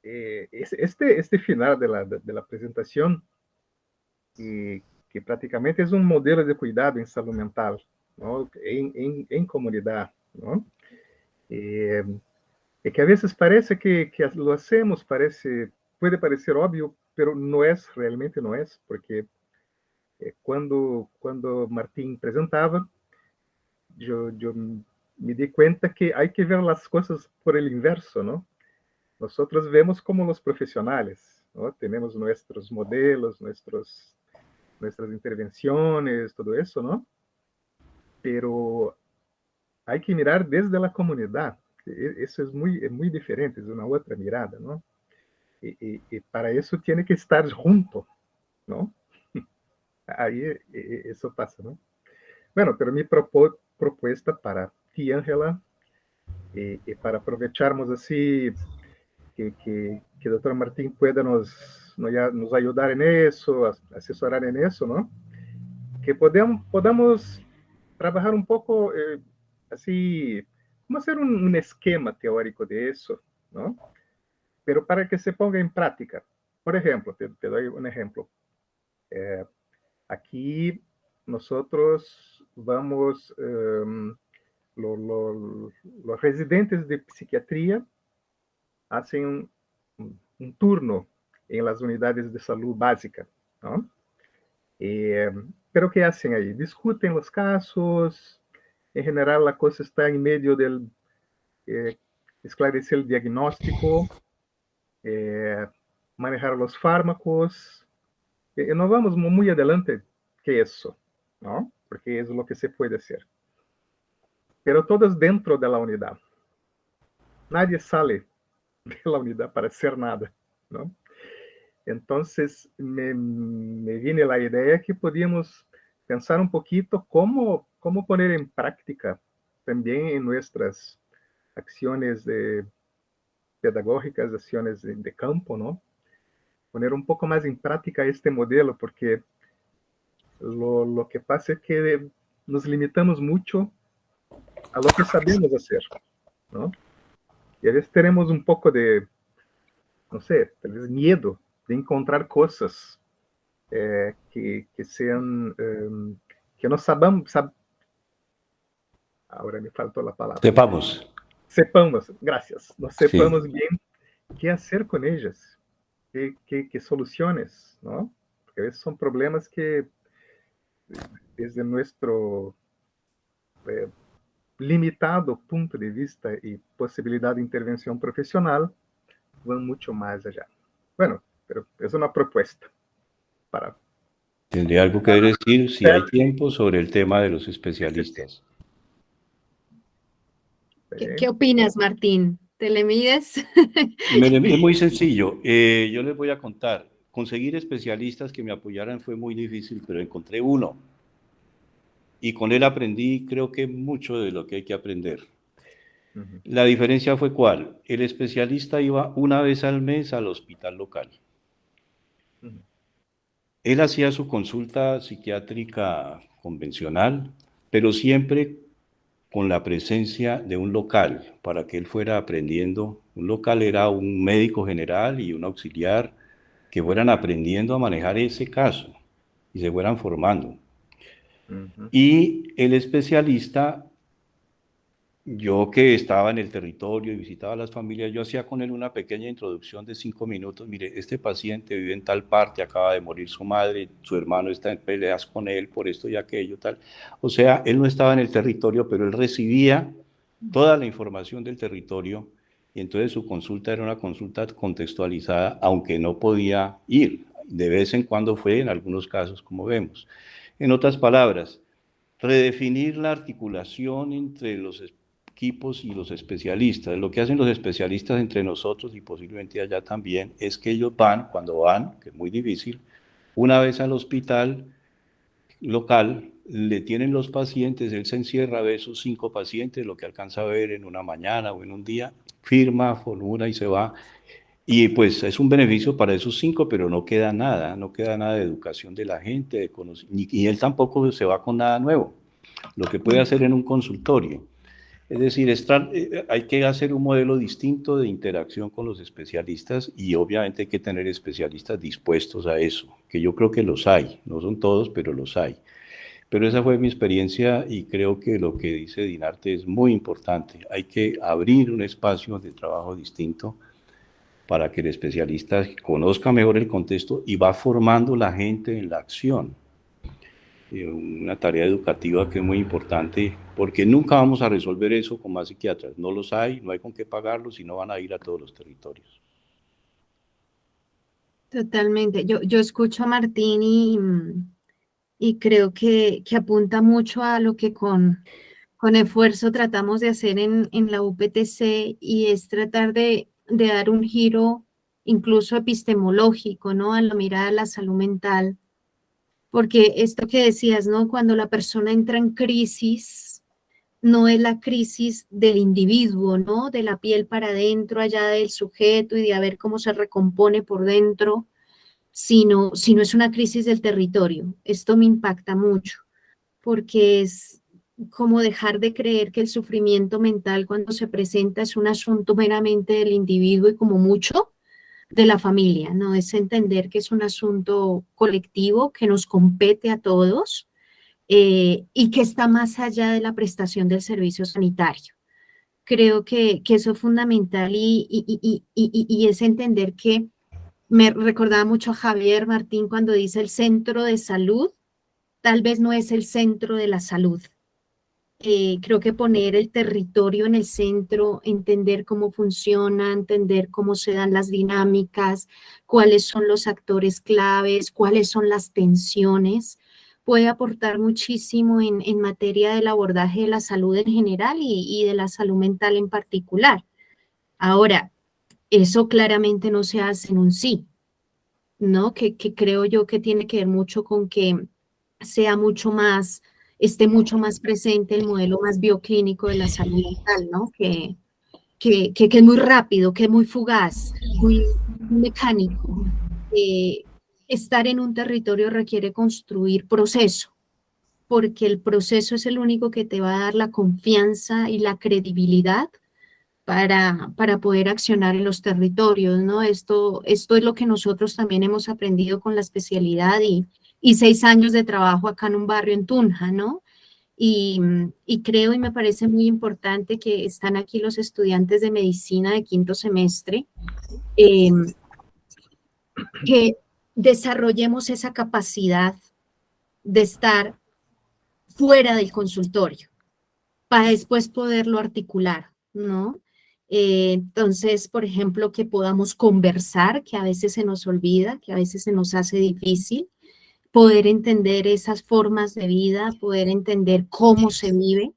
Este final de la presentación, que prácticamente es un modelo de cuidado en salud mental, ¿no? En comunidad, ¿no? Que a veces parece que lo hacemos, puede parecer obvio, pero no es, realmente no es, porque cuando Martín presentaba, yo me di cuenta que hay que ver las cosas por el inverso, ¿no? Nosotros vemos como los profesionales, ¿no? Tenemos nuestros modelos, nuestras intervenciones, todo eso, ¿no? Pero hay que mirar desde la comunidad. Eso es muy diferente, es una otra mirada, ¿no? Y para eso tiene que estar junto, ¿no? Ahí eso pasa, ¿no? Bueno, pero mi propuesta para ti, Ángela, y para aprovecharmos así que el doctor Martín pueda nos ayudar en eso, asesorar en eso, ¿no? Que podamos trabajar un poco así, como hacer un esquema teórico de eso, ¿no? Pero para que se ponga en práctica. Por ejemplo, te doy un ejemplo. Aquí nosotros vamos, los residentes de psiquiatría hacen un turno en las unidades de salud básica, ¿no? Pero ¿qué hacen ahí? Discuten los casos, en general la cosa está en medio del esclarecer el diagnóstico, manejar los fármacos, no vamos muy adelante que eso, ¿no? Porque es lo que se puede hacer. Pero todos dentro de la unidad. Nadie sale de la unidad para hacer nada, ¿no? Entonces me viene la idea que podíamos pensar un poquito cómo poner en práctica también en nuestras acciones pedagógicas, acciones de campo, ¿no? Poner un poco más en práctica este modelo, porque lo que pasa es que nos limitamos mucho a lo que sabemos hacer, ¿no? Y a veces tenemos un poco de, no sé, tal vez miedo de encontrar cosas que sean, que no sabamos, ahora me faltó la palabra. Sepamos, gracias, no sepamos sí. Bien qué hacer con ellas, qué soluciones, ¿no? Porque a veces son problemas que desde nuestro limitado punto de vista y posibilidad de intervención profesional van mucho más allá. Bueno, pero es una propuesta para... ¿Tendría algo que decir, si hay tiempo, sobre el tema de los especialistas? ¿Qué opinas, Martín? ¿Te le mides? Es muy sencillo. Yo les voy a contar. Conseguir especialistas que me apoyaran fue muy difícil, pero encontré uno. Y con él aprendí, creo que mucho de lo que hay que aprender. Uh-huh. La diferencia fue ¿cuál? El especialista iba una vez al mes al hospital local. Uh-huh. Él hacía su consulta psiquiátrica convencional, pero siempre con la presencia de un local, para que él fuera aprendiendo. Un local era un médico general y un auxiliar que fueran aprendiendo a manejar ese caso y se fueran formando. Uh-huh. Y el especialista, yo que estaba en el territorio y visitaba a las familias, yo hacía con él una pequeña introducción de 5 minutos. Mire, este paciente vive en tal parte, acaba de morir su madre, su hermano está en peleas con él por esto y aquello, tal. O sea, él no estaba en el territorio, pero él recibía toda la información del territorio y entonces su consulta era una consulta contextualizada, aunque no podía ir. De vez en cuando fue, en algunos casos, como vemos. En otras palabras, redefinir la articulación entre los equipos y los especialistas. Lo que hacen los especialistas entre nosotros y posiblemente allá también es que ellos van, cuando van, que es muy difícil, una vez al hospital local, le tienen los pacientes, él se encierra, ve sus 5 pacientes, lo que alcanza a ver en una mañana o en un día, firma, formula y se va. Y pues es un beneficio para esos 5, pero no queda nada de educación de la gente, de y él tampoco se va con nada nuevo, lo que puede hacer en un consultorio. Es decir, hay que hacer un modelo distinto de interacción con los especialistas y obviamente hay que tener especialistas dispuestos a eso, que yo creo que los hay, no son todos, pero los hay. Pero esa fue mi experiencia y creo que lo que dice Dinarte es muy importante. Hay que abrir un espacio de trabajo distinto para que el especialista conozca mejor el contexto y va formando la gente en la acción. Una tarea educativa que es muy importante, porque nunca vamos a resolver eso con más psiquiatras. No los hay, no hay con qué pagarlos y no van a ir a todos los territorios. Totalmente. Yo escucho a Martín y creo que apunta mucho a lo que con esfuerzo tratamos de hacer en la UPTC, y es tratar de dar un giro incluso epistemológico, ¿no? A la mirada de la salud mental. Porque esto que decías, ¿no? Cuando la persona entra en crisis, no es la crisis del individuo, ¿no? De la piel para adentro, allá del sujeto y de a ver cómo se recompone por dentro, sino es una crisis del territorio. Esto me impacta mucho, porque es como dejar de creer que el sufrimiento mental cuando se presenta es un asunto meramente del individuo y como mucho de la familia, ¿no? Es entender que es un asunto colectivo que nos compete a todos y que está más allá de la prestación del servicio sanitario. Creo que eso es fundamental y es entender que me recordaba mucho a Javier Martín cuando dice el centro de salud, tal vez no es el centro de la salud. Creo que poner el territorio en el centro, entender cómo funciona, entender cómo se dan las dinámicas, cuáles son los actores claves, cuáles son las tensiones, puede aportar muchísimo en materia del abordaje de la salud en general y de la salud mental en particular. Ahora, eso claramente no se hace en un sí, ¿no? Que creo yo que tiene que ver mucho con que sea mucho más, esté mucho más presente el modelo más bioclínico de la salud mental, ¿no? Que es muy rápido, que es muy fugaz, muy mecánico. Estar en un territorio requiere construir proceso, porque el proceso es el único que te va a dar la confianza y la credibilidad para poder accionar en los territorios, ¿no? Esto es lo que nosotros también hemos aprendido con la especialidad y 6 años de trabajo acá en un barrio en Tunja, ¿no? Y creo y me parece muy importante que están aquí los estudiantes de medicina de 5º semestre, que desarrollemos esa capacidad de estar fuera del consultorio para después poderlo articular, ¿no? Entonces, por ejemplo, que podamos conversar, que a veces se nos olvida, que a veces se nos hace difícil, poder entender esas formas de vida, poder entender cómo se vive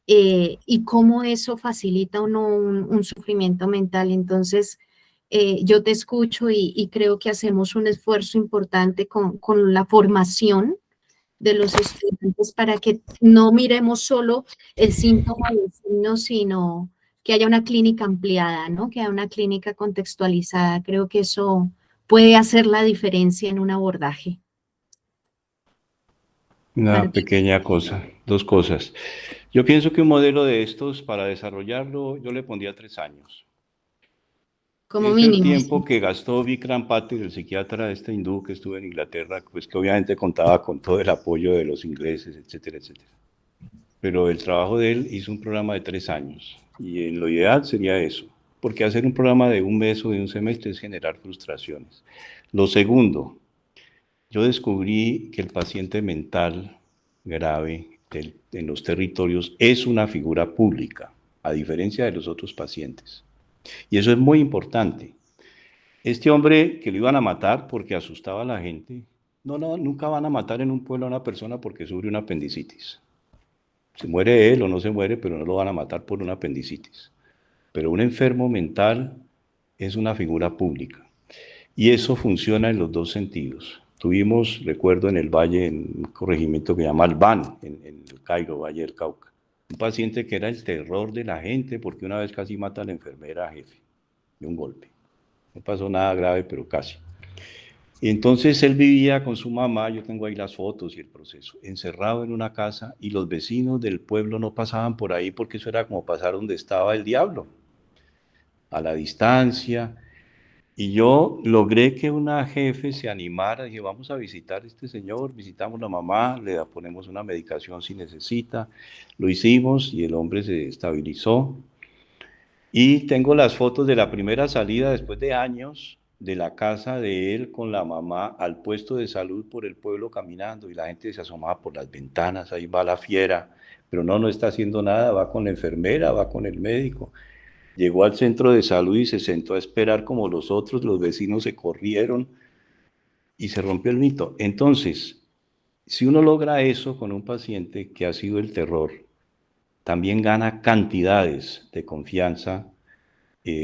y cómo eso facilita o no un sufrimiento mental. Entonces, yo te escucho y creo que hacemos un esfuerzo importante con la formación de los estudiantes para que no miremos solo el síntoma del signo, sino que haya una clínica ampliada, ¿no? Que haya una clínica contextualizada. Creo que eso puede hacer la diferencia en un abordaje. Una pequeña cosa, dos cosas. Yo pienso que un modelo de estos, para desarrollarlo, yo le pondría 3 años. Como es mínimo. el tiempo que gastó Vikram Patel, el psiquiatra este hindú que estuvo en Inglaterra, pues que obviamente contaba con todo el apoyo de los ingleses, etcétera, etcétera. Pero el trabajo de él hizo un programa de 3 años y en lo ideal sería eso, porque hacer un programa de un mes o de un semestre es generar frustraciones. Lo segundo, yo descubrí que el paciente mental grave en los territorios es una figura pública, a diferencia de los otros pacientes. Y eso es muy importante. Este hombre que lo iban a matar porque asustaba a la gente, nunca van a matar en un pueblo a una persona porque sufre una apendicitis. Se muere él o no se muere, pero no lo van a matar por una apendicitis. Pero un enfermo mental es una figura pública. Y eso funciona en los dos sentidos. Tuvimos, recuerdo, en el Valle, en un corregimiento que se llama Albán, en el Cairo, Valle del Cauca, un paciente que era el terror de la gente porque una vez casi mata a la enfermera jefe de un golpe. No pasó nada grave, pero casi. Y entonces él vivía con su mamá, yo tengo ahí las fotos y el proceso, encerrado en una casa y los vecinos del pueblo no pasaban por ahí porque eso era como pasar donde estaba el diablo, a la distancia. Y yo logré que una jefe se animara, dije, vamos a visitar a este señor, visitamos a la mamá, le ponemos una medicación si necesita, lo hicimos y el hombre se estabilizó. Y tengo las fotos de la primera salida después de años de la casa de él con la mamá al puesto de salud por el pueblo caminando y la gente se asomaba por las ventanas, ahí va la fiera, pero no está haciendo nada, va con la enfermera, va con el médico. Llegó al centro de salud y se sentó a esperar como los otros, los vecinos se corrieron y se rompió el mito. Entonces, si uno logra eso con un paciente que ha sido el terror, también gana cantidades de confianza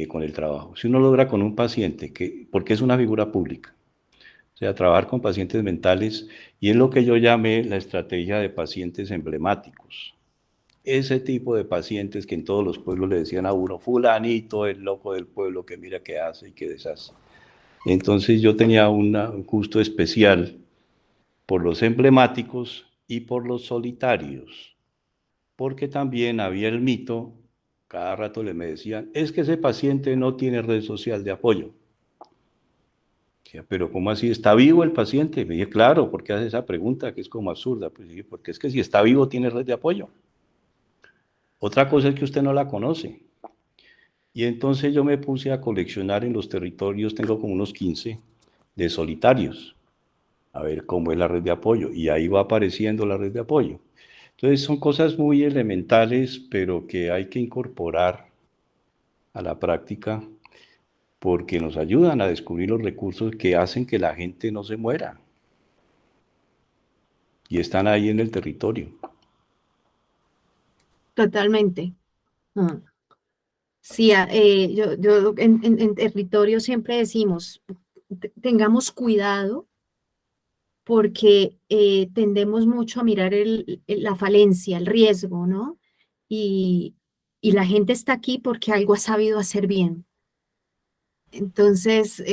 con el trabajo. Si uno logra con un paciente, porque es una figura pública, o sea, trabajar con pacientes mentales, y es lo que yo llamé la estrategia de pacientes emblemáticos. Ese tipo de pacientes que en todos los pueblos le decían a uno, fulanito, el loco del pueblo, que mira qué hace y qué deshace. Entonces yo tenía un gusto especial por los emblemáticos y por los solitarios, porque también había el mito, cada rato me decían, es que ese paciente no tiene red social de apoyo. Decía, pero ¿cómo así? ¿Está vivo el paciente? Me dije, claro, ¿por qué hace esa pregunta que es como absurda? Pues dije, porque es que si está vivo tiene red de apoyo. Otra cosa es que usted no la conoce. Y entonces yo me puse a coleccionar en los territorios, tengo como unos 15, de solitarios, a ver cómo es la red de apoyo. Y ahí va apareciendo la red de apoyo. Entonces son cosas muy elementales, pero que hay que incorporar a la práctica porque nos ayudan a descubrir los recursos que hacen que la gente no se muera. Y están ahí en el territorio. Totalmente. Mm. Sí, yo en territorio siempre decimos, tengamos cuidado porque tendemos mucho a mirar la falencia, el riesgo, ¿no? Y, y la gente está aquí porque algo ha sabido hacer bien. Entonces,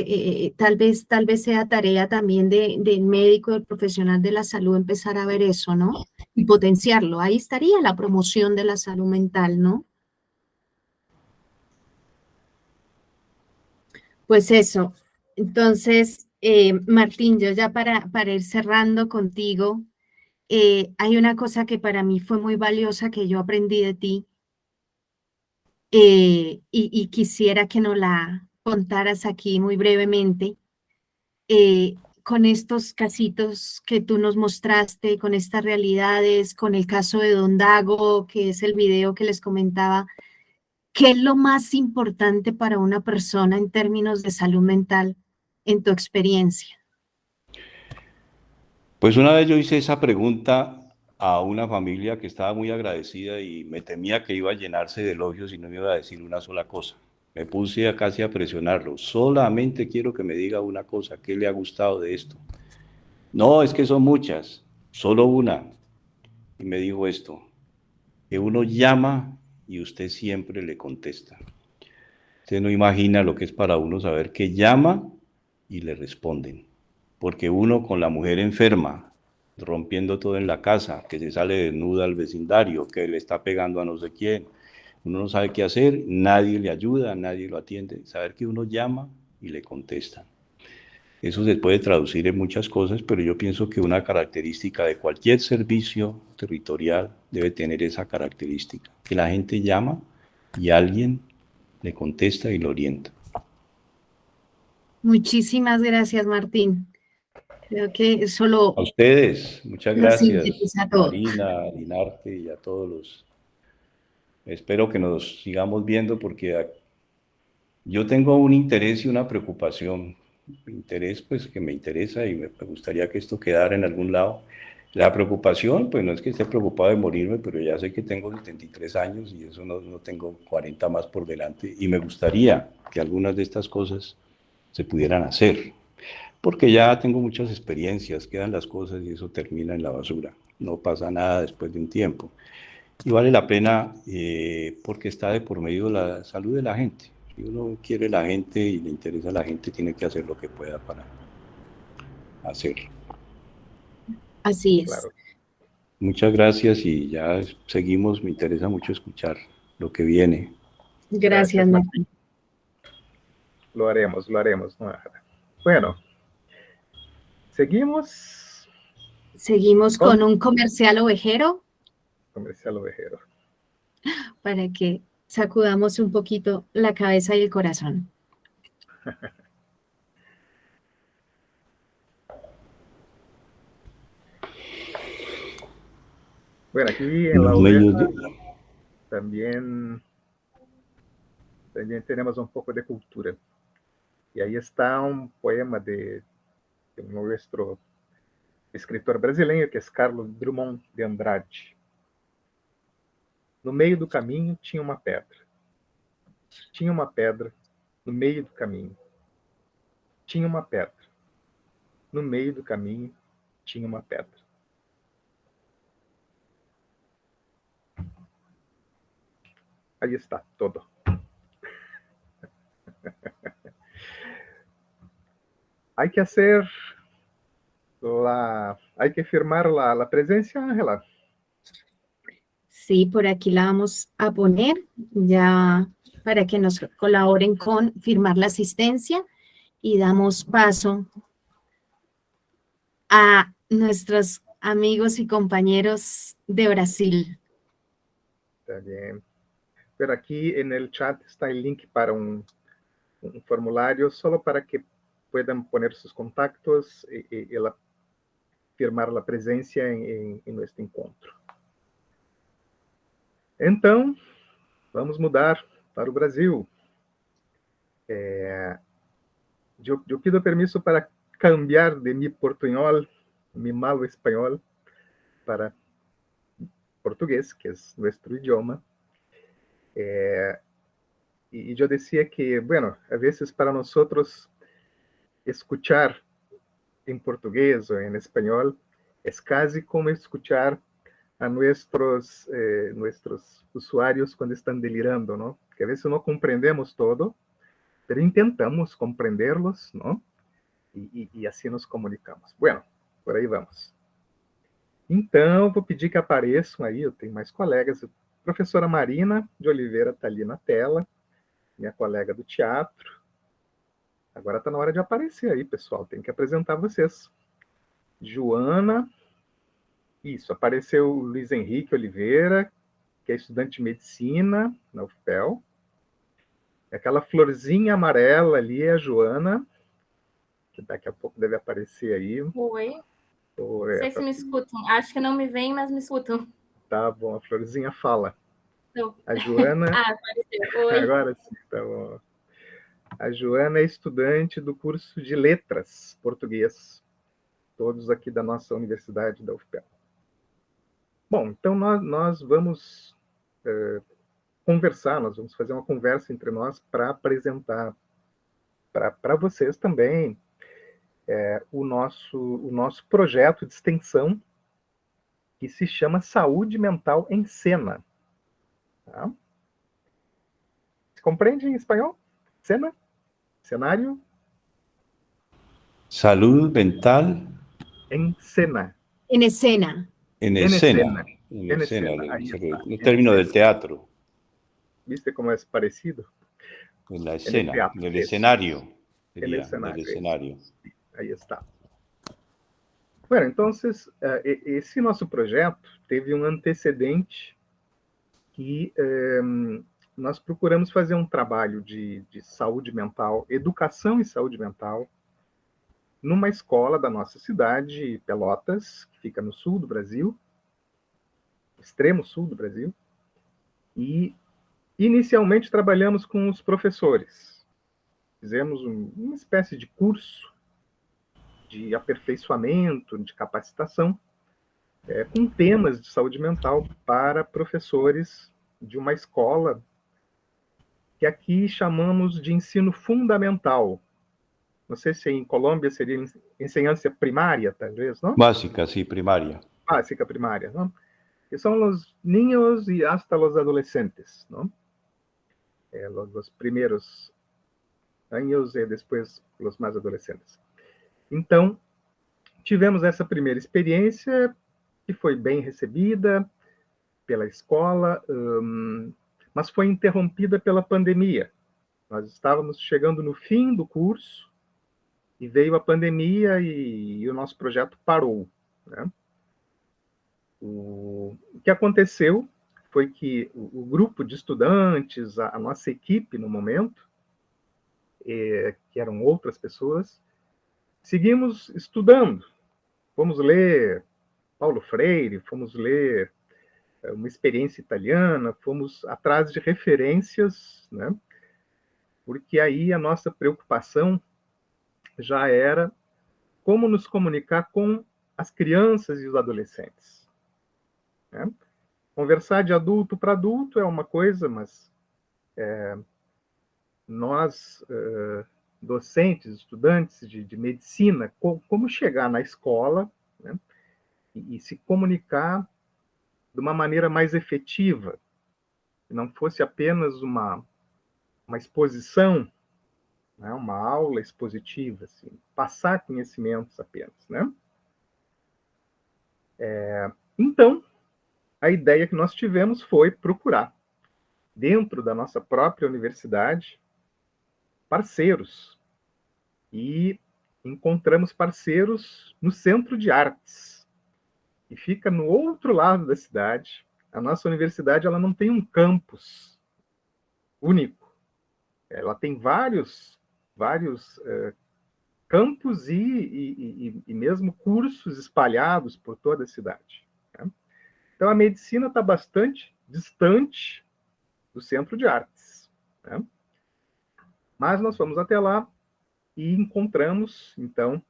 tal vez sea tarea también del médico, del profesional de la salud, empezar a ver eso, ¿no? Y potenciarlo. Ahí estaría la promoción de la salud mental, ¿no? Pues eso. Entonces, Martín, yo ya para ir cerrando contigo, hay una cosa que para mí fue muy valiosa que yo aprendí de ti, y quisiera que nos la contaras aquí muy brevemente, con estos casitos que tú nos mostraste, con estas realidades, con el caso de Don Dago, que es el video que les comentaba. ¿Qué es lo más importante para una persona en términos de salud mental en tu experiencia? Pues una vez yo hice esa pregunta a una familia que estaba muy agradecida y me temía que iba a llenarse de elogios y no me iba a decir una sola cosa. Me puse casi a presionarlo. Solamente quiero que me diga una cosa, ¿qué le ha gustado de esto? No, es que son muchas, solo una. Y me dijo esto, que uno llama y usted siempre le contesta. Usted no imagina lo que es para uno saber que llama y le responden. Porque uno con la mujer enferma, rompiendo todo en la casa, que se sale desnuda al vecindario, que le está pegando a no sé quién, uno no sabe qué hacer, nadie le ayuda, nadie lo atiende. Saber que uno llama y le contestan. Eso se puede traducir en muchas cosas, pero yo pienso que una característica de cualquier servicio territorial debe tener esa característica, que la gente llama y alguien le contesta y lo orienta. Muchísimas gracias, Martín. Creo que solo A ustedes, muchas lo gracias, sintetiza todo. Marina, a Dinarte y a todos los. Espero que nos sigamos viendo porque yo tengo un interés y una preocupación. Interés, pues que me interesa y me gustaría que esto quedara en algún lado. La preocupación, pues no es que esté preocupado de morirme, pero ya sé que tengo 73 años y eso no tengo 40 más por delante y me gustaría que algunas de estas cosas se pudieran hacer, porque ya tengo muchas experiencias, quedan las cosas y eso termina en la basura, no pasa nada después de un tiempo. Y vale la pena porque está de por medio la salud de la gente. Si uno quiere la gente y le interesa a la gente, tiene que hacer lo que pueda para hacerlo. Así es. Claro, Muchas gracias y ya seguimos. Me interesa mucho escuchar lo que viene. Gracias, gracias, Martín. Martín. Lo haremos. Bueno, seguimos Seguimos con con un comercial ovejero Comercial Ovejero. para que sacudamos un poquito la cabeza y el corazón. Bueno, aquí en La Los Oveja medios de... también, también tenemos un poco de cultura. Y ahí está un poema de nuestro escritor brasileño, que é Carlos Drummond de Andrade. No meio do caminho tinha uma pedra. Tinha uma pedra no meio do caminho. Tinha uma pedra. No meio do caminho tinha uma pedra. Aí está todo. Hay que hacer hay que firmar la presencia, Ángela. Sí, por aquí la vamos a poner ya para que nos colaboren con firmar la asistencia y damos paso a nuestros amigos y compañeros de Brasil. Está bien. pero aquí en el chat está el link para un formulario solo para que puedan poner sus contactos y firmar la presencia en nuestro encontro. Então, vamos mudar para o Brasil. Eu pido permisso para cambiar de mi portunhol, mi malo espanhol, para português, que é nosso idioma. E eu dizia que, bueno, a vezes para nós escuchar em português ou em espanhol é quase como escuchar a nuestros usuários quando estão delirando, ¿no? Que a veces não compreendemos todo, pero intentamos compreenderlos, ¿no? E assim nos comunicamos. Bueno, por aí vamos. Então, vou pedir que apareçam aí, eu tenho mais colegas. A professora Marina de Oliveira está ali na tela, minha colega do teatro. Agora está na hora de aparecer aí, pessoal, tem que apresentar vocês. Joana, isso, apareceu o Luiz Henrique Oliveira, que é estudante de medicina na UFPEL. Aquela florzinha amarela ali é a Joana, que daqui a pouco deve aparecer aí. Oi. Não sei se me escutam. Acho que não me veem, mas me escutam. Tá bom, a florzinha fala. Não. A Joana... apareceu. Oi. Agora sim, tá bom. A Joana é estudante do curso de Letras Português, todos aqui da nossa universidade da UFPEL. Bom, então nós vamos conversar, nós vamos fazer uma conversa entre nós para apresentar para vocês também o nosso projeto de extensão, que se chama Saúde Mental em Cena. Tá? Você compreende em espanhol? Cena? Cenário? Salud mental. En cena. En escena. En escena. En escena, el término del teatro. ¿Viste cómo es parecido? En la escena, en el escenario. En el escenario. En el escenario. Aí está. Bueno, então, esse nosso projeto teve um antecedente que nós procuramos fazer um trabalho de saúde mental, educação em saúde mental, numa escola da nossa cidade, Pelotas, que fica no sul do Brasil, extremo sul do Brasil, e inicialmente trabalhamos com os professores. Fizemos uma espécie de curso de aperfeiçoamento, de capacitação, com temas de saúde mental para professores de uma escola que aqui chamamos de ensino fundamental. Não sei se em Colômbia seria ensinança primária, talvez, não? Básica, sim, primária. Básica, primária, não? Que são os niños e hasta os adolescentes, não? Os primeiros anos e depois os mais adolescentes. Então, tivemos essa primeira experiência, que foi bem recebida pela escola, mas foi interrompida pela pandemia. Nós estávamos chegando no fim do curso, e veio a pandemia e o nosso projeto parou, né? O que aconteceu foi que o grupo de estudantes, a nossa equipe no momento, que eram outras pessoas, seguimos estudando. Fomos ler Paulo Freire, fomos ler uma experiência italiana, fomos atrás de referências, né? Porque aí a nossa preocupação já era como nos comunicar com as crianças e os adolescentes, né? Conversar de adulto para adulto é uma coisa, mas nós, docentes, estudantes de medicina, como chegar na escola, né, e se comunicar de uma maneira mais efetiva, que não fosse apenas uma exposição, né, uma aula expositiva, assim, passar conhecimentos apenas, né? Então, a ideia que nós tivemos foi procurar, dentro da nossa própria universidade, parceiros. E encontramos parceiros no Centro de Artes, que fica no outro lado da cidade. A nossa universidade ela não tem um campus único. Ela tem vários campos e mesmo cursos espalhados por toda a cidade. Né? Então, a medicina está bastante distante do Centro de Artes. Né? Mas nós fomos até lá e encontramos, então,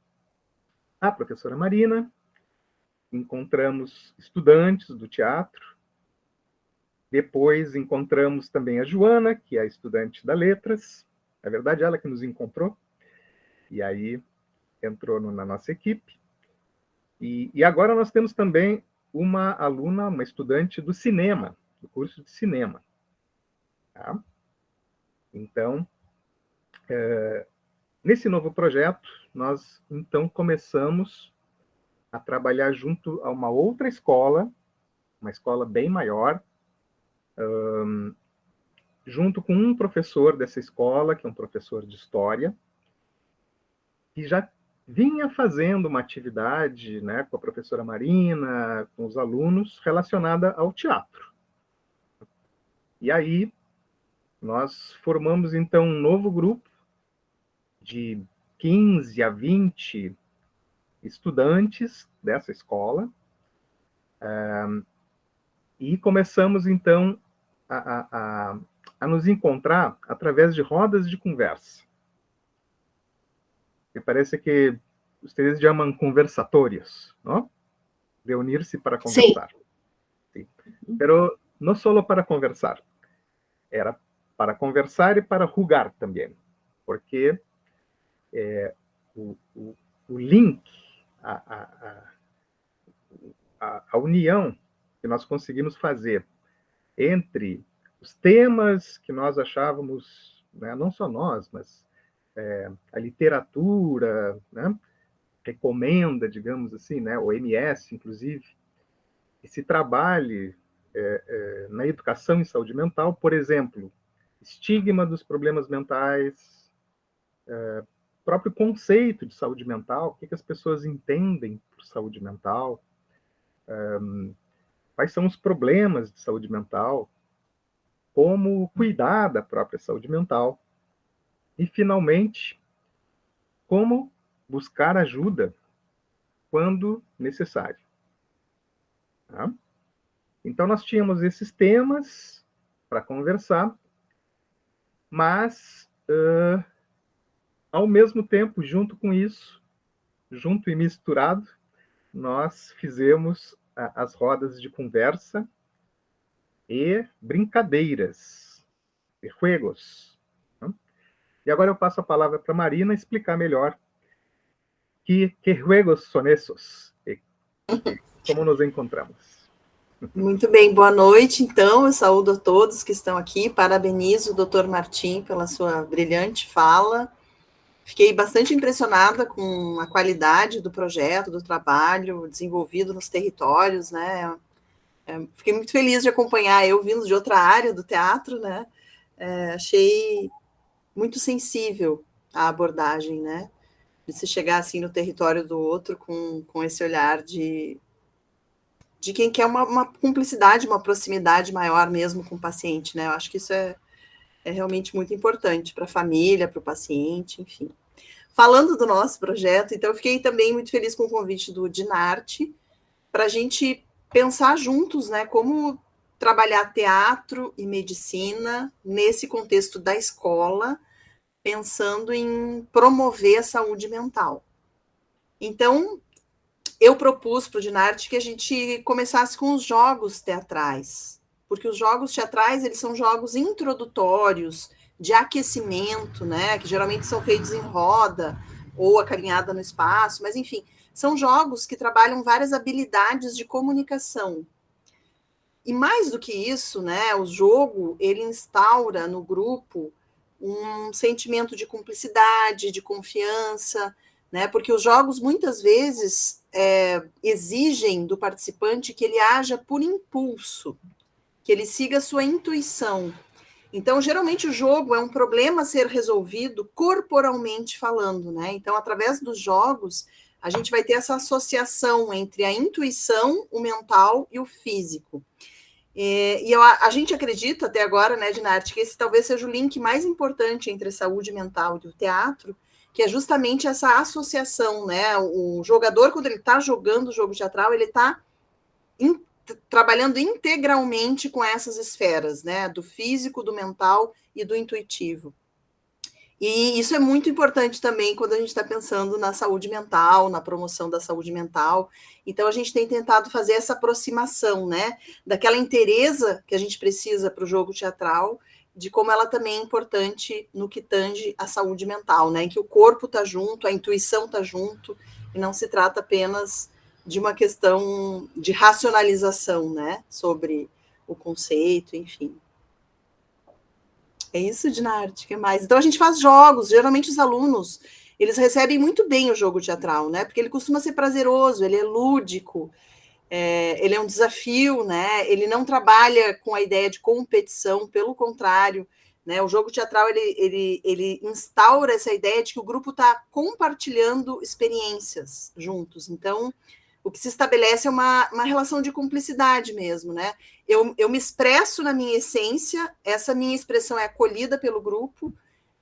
a professora Marina, encontramos estudantes do teatro, depois encontramos também a Joana, que é a estudante da Letras, na verdade ela que nos encontrou, e aí entrou na nossa equipe, e agora nós temos também uma aluna, uma estudante do cinema, do curso de cinema. Tá? Então, nesse novo projeto, nós então começamos a trabalhar junto a uma outra escola, uma escola bem maior, junto com um professor dessa escola, que é um professor de história, que já vinha fazendo uma atividade, né, com a professora Marina, com os alunos, relacionada ao teatro. E aí, nós formamos, então, um novo grupo de 15 a 20 estudantes dessa escola, e começamos, então, a nos encontrar através de rodas de conversa. Me parece que vocês chamam conversatórios, não? Reunir-se para conversar. Sim. Pero não só para conversar, era para conversar e para julgar também, porque o link, a união que nós conseguimos fazer entre os temas que nós achávamos, né, não só nós, mas a literatura, né, recomenda, digamos assim, né, o OMS, inclusive, esse trabalho na educação em saúde mental, por exemplo, estigma dos problemas mentais, próprio conceito de saúde mental, o que as pessoas entendem por saúde mental, quais são os problemas de saúde mental, como cuidar da própria saúde mental, e, finalmente, como buscar ajuda quando necessário. Tá? Então, nós tínhamos esses temas para conversar, mas, ao mesmo tempo, junto com isso, junto e misturado, nós fizemos as rodas de conversa e brincadeiras, e juegos. E agora eu passo a palavra para a Marina explicar melhor que juegos são esses e como nos encontramos. Muito bem, boa noite, então, eu saúdo a todos que estão aqui, parabenizo o Dr. Martim pela sua brilhante fala, fiquei bastante impressionada com a qualidade do projeto, do trabalho desenvolvido nos territórios, né, fiquei muito feliz de acompanhar, eu vindo de outra área do teatro, né, achei muito sensível a abordagem, né, de se chegar assim no território do outro com esse olhar de quem quer uma cumplicidade, uma proximidade maior mesmo com o paciente, né? Eu acho que isso é realmente muito importante para a família, para o paciente, enfim. Falando do nosso projeto, então eu fiquei também muito feliz com o convite do Dinarte, para a gente pensar juntos, né, como trabalhar teatro e medicina nesse contexto da escola, pensando em promover a saúde mental. Então, eu propus para o Dinarte que a gente começasse com os jogos teatrais, porque os jogos teatrais, eles são jogos introdutórios, de aquecimento, né, que geralmente são feitos em roda, ou acarinhada no espaço, mas enfim, são jogos que trabalham várias habilidades de comunicação. E mais do que isso, né, o jogo, ele instaura no grupo um sentimento de cumplicidade, de confiança, né, porque os jogos muitas vezes exigem do participante que ele haja por impulso, que ele siga a sua intuição. Então, geralmente, o jogo é um problema a ser resolvido corporalmente falando, né? Então, através dos jogos, a gente vai ter essa associação entre a intuição, o mental e o físico. A gente acredita até agora, né, Dinarte, que esse talvez seja o link mais importante entre a saúde mental e o teatro, que é justamente essa associação, né? O jogador, quando ele está jogando o jogo teatral, ele está trabalhando integralmente com essas esferas, né? Do físico, do mental e do intuitivo. E isso é muito importante também quando a gente está pensando na saúde mental, na promoção da saúde mental. Então, a gente tem tentado fazer essa aproximação, né? Daquela inteireza que a gente precisa para o jogo teatral, de como ela também é importante no que tange a saúde mental, né? Em que o corpo está junto, a intuição está junto, e não se trata apenas de uma questão de racionalização, né? Sobre o conceito, enfim. É isso, Dinarte, o que mais? Então, a gente faz jogos, geralmente os alunos, eles recebem muito bem o jogo teatral, né? Porque ele costuma ser prazeroso, ele é lúdico, ele é um desafio, né? Ele não trabalha com a ideia de competição, pelo contrário, né? O jogo teatral, ele instaura essa ideia de que o grupo está compartilhando experiências juntos. Então, o que se estabelece é uma relação de cumplicidade mesmo, né? Eu me expresso na minha essência, essa minha expressão é acolhida pelo grupo,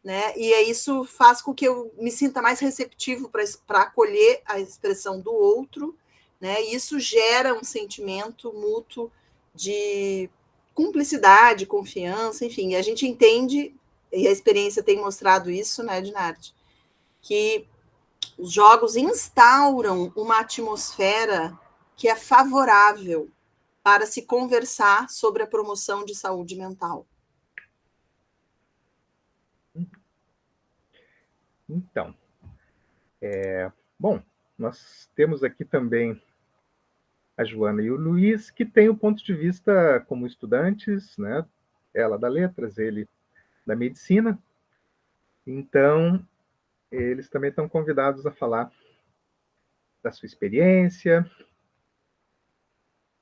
né? E isso faz com que eu me sinta mais receptivo para acolher a expressão do outro, né? E isso gera um sentimento mútuo de cumplicidade, confiança, enfim. E a gente entende, e a experiência tem mostrado isso, né, Dinarte, que os jogos instauram uma atmosfera que é favorável para se conversar sobre a promoção de saúde mental. Então, bom, nós temos aqui também a Joana e o Luiz, que têm o ponto de vista como estudantes, né? Ela da letras, ele da medicina. Então, eles também estão convidados a falar da sua experiência.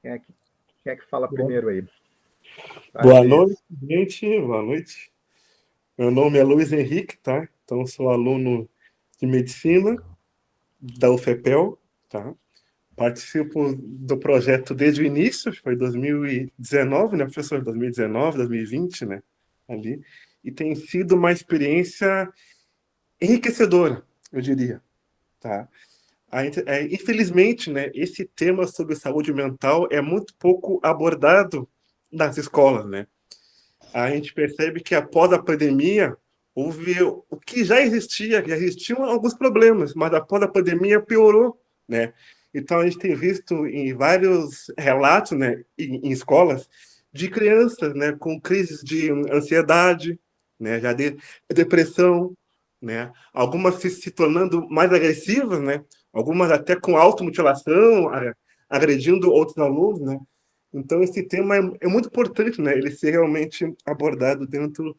Quem é que fala primeiro aí? Boa noite, gente. Boa noite. Meu nome é Luiz Henrique, tá? Então, sou aluno de medicina da UFPEL, tá? Participo do projeto desde o início, foi 2019, né, professor? 2019, 2020, né? Ali. E tem sido uma experiência enriquecedora, eu diria, tá? Infelizmente, né, esse tema sobre saúde mental é muito pouco abordado nas escolas, né? A gente percebe que após a pandemia houve o que já existiam alguns problemas, mas após a pandemia piorou, né? Então a gente tem visto em vários relatos, né, em escolas, de crianças, né, com crises de ansiedade, né, já de depressão, né? Algumas se tornando mais agressivas, né? Algumas até com automutilação, agredindo outros alunos, né? Então, esse tema é muito importante, né? Ele ser realmente abordado dentro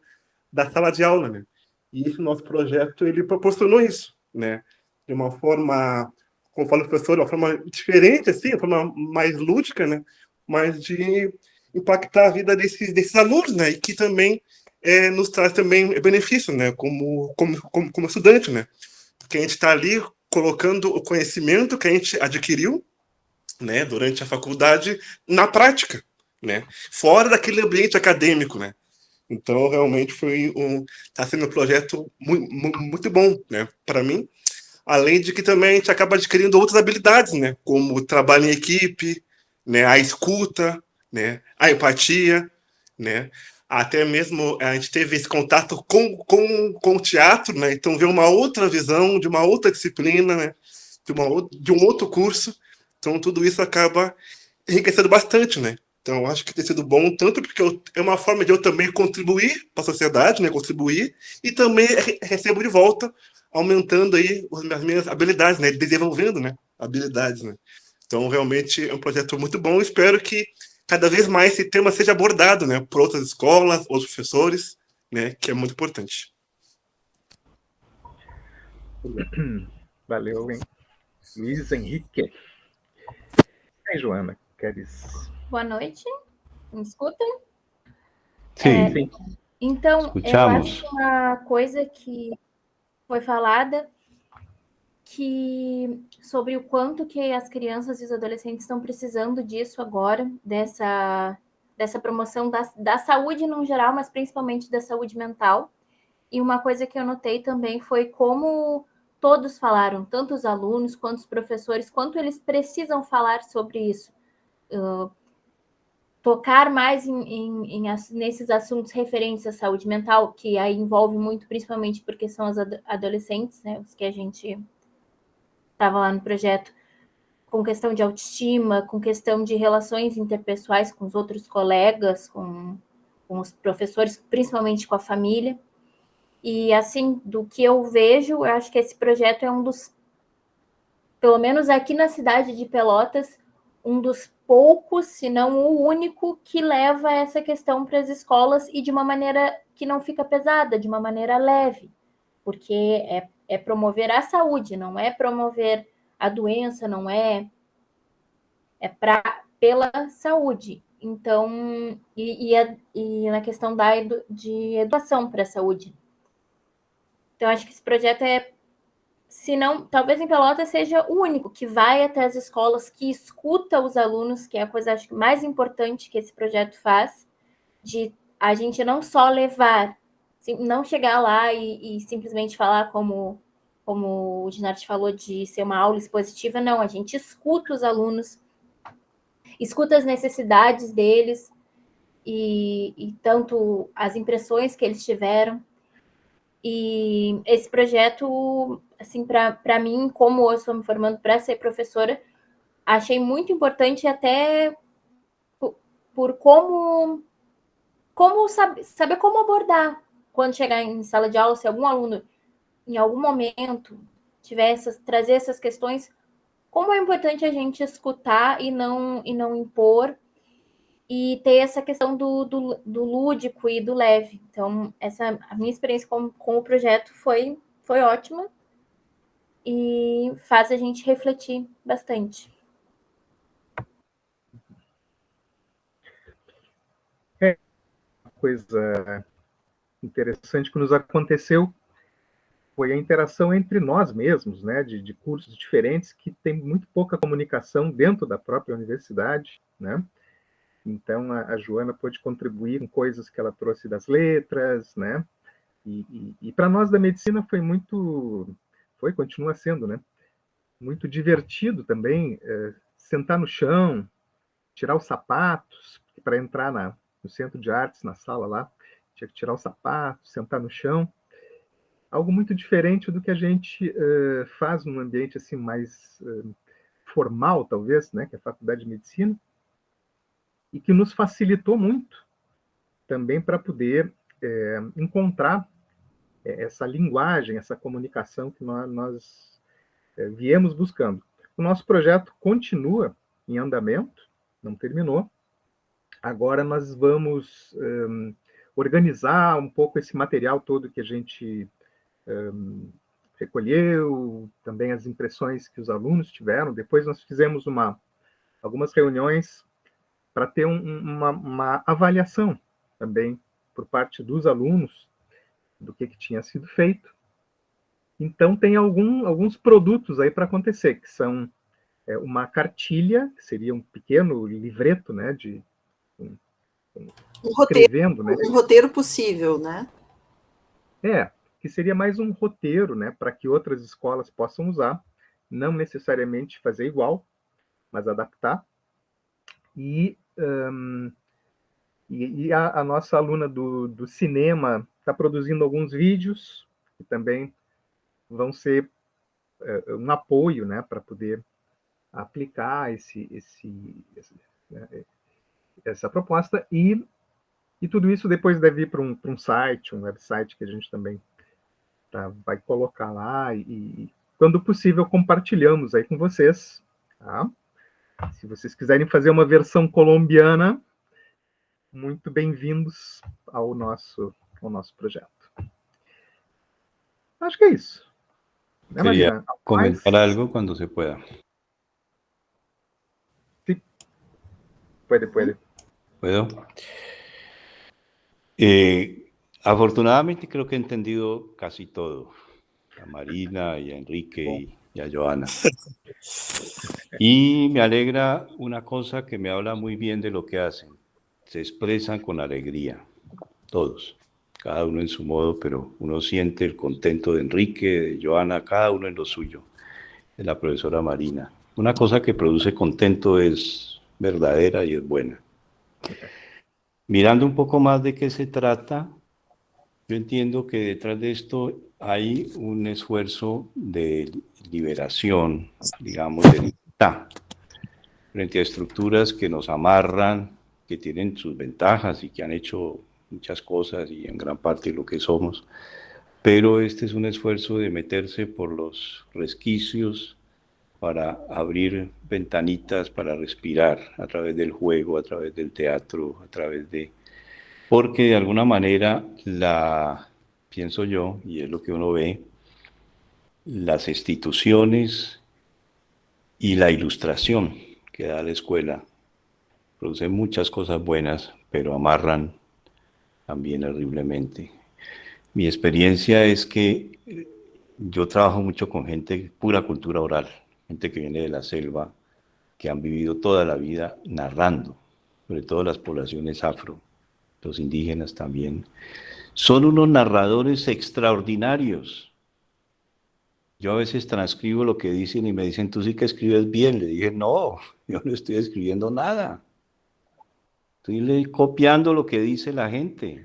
da sala de aula, né? E esse nosso projeto, ele proporcionou isso, né? De uma forma, como fala o professor, de uma forma diferente, assim, de uma forma mais lúdica, né? Mas de impactar a vida desses alunos, né? E que também nos traz também benefício, né? Como estudante, né? Porque a gente está ali colocando o conhecimento que a gente adquiriu, né, durante a faculdade, na prática, né, fora daquele ambiente acadêmico, né. Então, realmente está sendo um projeto muito bom, né, para mim. Além de que também a gente acaba adquirindo outras habilidades, né, como o trabalho em equipe, né, a escuta, né, a empatia, né. Até mesmo a gente teve esse contato com o teatro, né, então ver uma outra visão de uma outra disciplina, né, de um outro curso. Então, tudo isso acaba enriquecendo bastante, né? Então, eu acho que tem sido bom, tanto porque é uma forma de eu também contribuir para a sociedade, né? Contribuir, e também recebo de volta, aumentando aí as minhas habilidades, né? Desenvolvendo, né? Habilidades, né? Então, realmente é um projeto muito bom. Espero que cada vez mais esse tema seja abordado, né? Por outras escolas, outros professores, né? Que é muito importante. Valeu, hein? Luiz Henrique. E aí, Joana, queres? Boa noite. Me escutam? Sim. Então, escuchamos. eu acho que uma coisa que foi falada sobre o quanto que as crianças e os adolescentes estão precisando disso agora, dessa dessa promoção da saúde no geral, mas principalmente da saúde mental. E uma coisa que eu notei também foi como todos falaram, tanto os alunos quanto os professores, quanto eles precisam falar sobre isso. Tocar mais nesses assuntos referentes à saúde mental, que aí envolve muito, principalmente porque são os adolescentes, né, os que a gente estava lá no projeto, com questão de autoestima, com questão de relações interpessoais com os outros colegas, com os professores, principalmente com a família. E, assim, do que eu vejo, eu acho que esse projeto é um dos, pelo menos aqui na cidade de Pelotas, um dos poucos, se não o único, que leva essa questão para as escolas e de uma maneira que não fica pesada, de uma maneira leve, porque é promover a saúde, não é promover a doença, não é pela saúde. Então, e na questão de educação para a saúde. Então, acho que esse projeto se não, talvez em Pelotas seja o único que vai até as escolas, que escuta os alunos, que é a coisa, acho que, mais importante que esse projeto faz, de a gente não só levar, não chegar lá e simplesmente falar como o Ginarte falou, de ser uma aula expositiva, não, a gente escuta os alunos, escuta as necessidades deles e tanto as impressões que eles tiveram. E esse projeto, assim, para mim, como eu estou me formando para ser professora, achei muito importante até por como saber como abordar quando chegar em sala de aula, se algum aluno, em algum momento, trazer essas questões, como é importante a gente escutar e não impor, e ter essa questão do lúdico e do leve. Então, a minha experiência com o projeto foi ótima e faz a gente refletir bastante. Uma coisa interessante que nos aconteceu foi a interação entre nós mesmos, né, de cursos diferentes que tem muito pouca comunicação dentro da própria universidade, né? Então, a Joana pôde contribuir com coisas que ela trouxe das letras, né? E para nós da medicina continua sendo, né? Muito divertido também sentar no chão, tirar os sapatos, para entrar no centro de artes, na sala lá, tinha que tirar os sapatos, sentar no chão. Algo muito diferente do que a gente faz num ambiente assim mais formal, talvez, né? Que é a Faculdade de Medicina, e que nos facilitou muito também para poder encontrar essa linguagem, essa comunicação que nós viemos buscando. O nosso projeto continua em andamento, não terminou. Agora nós vamos organizar um pouco esse material todo que a gente recolheu, também as impressões que os alunos tiveram. Depois nós fizemos algumas reuniões para ter uma avaliação também por parte dos alunos do que tinha sido feito. Então, tem alguns produtos aí para acontecer, que são uma cartilha, que seria um pequeno livreto, né, escrevendo, né? Um roteiro possível, né? Que seria mais um roteiro, né, para que outras escolas possam usar, não necessariamente fazer igual, mas adaptar. E a nossa aluna do cinema está produzindo alguns vídeos que também vão ser um apoio, né, para poder aplicar essa proposta, e tudo isso depois deve ir para um site, um website que a gente também vai colocar lá, e quando possível compartilhamos aí com vocês, tá? Se vocês quiserem fazer uma versão colombiana, muito bem-vindos ao nosso projeto. Acho que é isso. Né, Quería comentar algo cuando se pueda. Sí. Puede. ¿Puedo? Afortunadamente creo que he entendido casi todo. A Marina y a Enrique y a Joana. Y me alegra una cosa, que me habla muy bien de lo que hacen. se expresan con alegría, todos, cada uno en su modo, pero uno siente el contento de Enrique, de Joana, cada uno en lo suyo, de la profesora Marina. Una cosa que produce contento es verdadera y es buena. Mirando un poco más de qué se trata, yo entiendo que detrás de esto hay un esfuerzo de liberación, digamos, de libertad, frente a estructuras que nos amarran, que tienen sus ventajas y que han hecho muchas cosas y en gran parte lo que somos, pero este es un esfuerzo de meterse por los resquicios para abrir ventanitas, para respirar a través del juego, a través del teatro, a través de... Porque de alguna manera, pienso yo, y es lo que uno ve, las instituciones y la ilustración que da la escuela producen muchas cosas buenas, pero amarran también horriblemente. Mi experiencia es que yo trabajo mucho con gente, pura cultura oral, gente que viene de la selva, que han vivido toda la vida narrando, sobre todo las poblaciones afro, los indígenas también. Son unos narradores extraordinarios. Yo a veces transcribo lo que dicen y me dicen, tú sí que escribes bien. Le dije, no, yo no estoy escribiendo nada. Estoy copiando lo que dice la gente.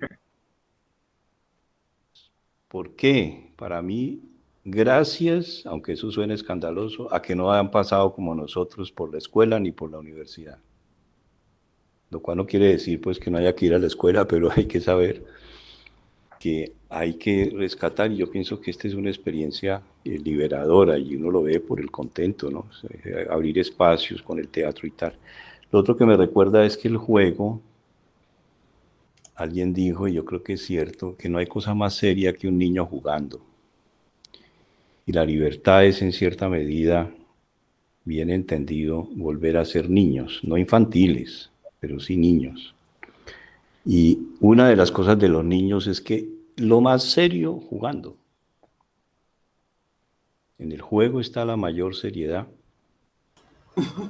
¿Por qué? Para mí, gracias, aunque eso suene escandaloso, a que no han pasado como nosotros por la escuela ni por la universidad. Lo cual no quiere decir pues que no haya que ir a la escuela, pero hay que saber que hay que rescatar, y yo pienso que esta es una experiencia liberadora, y uno lo ve por el contento, ¿no? Abrir espacios con el teatro y tal. Lo otro que me recuerda es que el juego, alguien dijo, y yo creo que es cierto, que no hay cosa más seria que un niño jugando. Y la libertad es, en cierta medida, bien entendido, volver a ser niños, no infantiles, pero sí niños. Y una de las cosas de los niños es que lo más serio, jugando. En el juego está la mayor seriedad.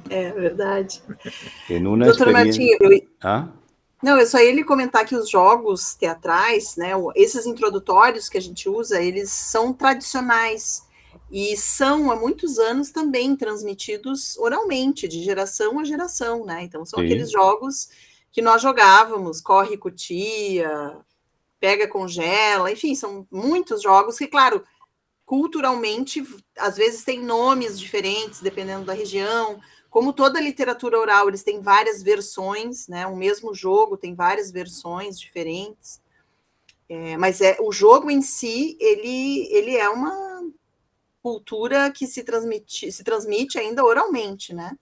É verdade. En una Doutor experiencia... Martinho, ¿Ah? não, é só ele comentar que os jogos teatrais, né, esses introdutórios que a gente usa, eles são tradicionais e são há muitos anos também transmitidos oralmente, de geração a geração, né? Então são aqueles jogos que nós jogávamos, corre cutia, pega congela, enfim, são muitos jogos que, claro, culturalmente, às vezes tem nomes diferentes, dependendo da região. Como toda literatura oral, eles têm várias versões, né? O mesmo jogo tem várias versões diferentes. Mas o jogo em si, ele é uma cultura que se transmite ainda oralmente, né?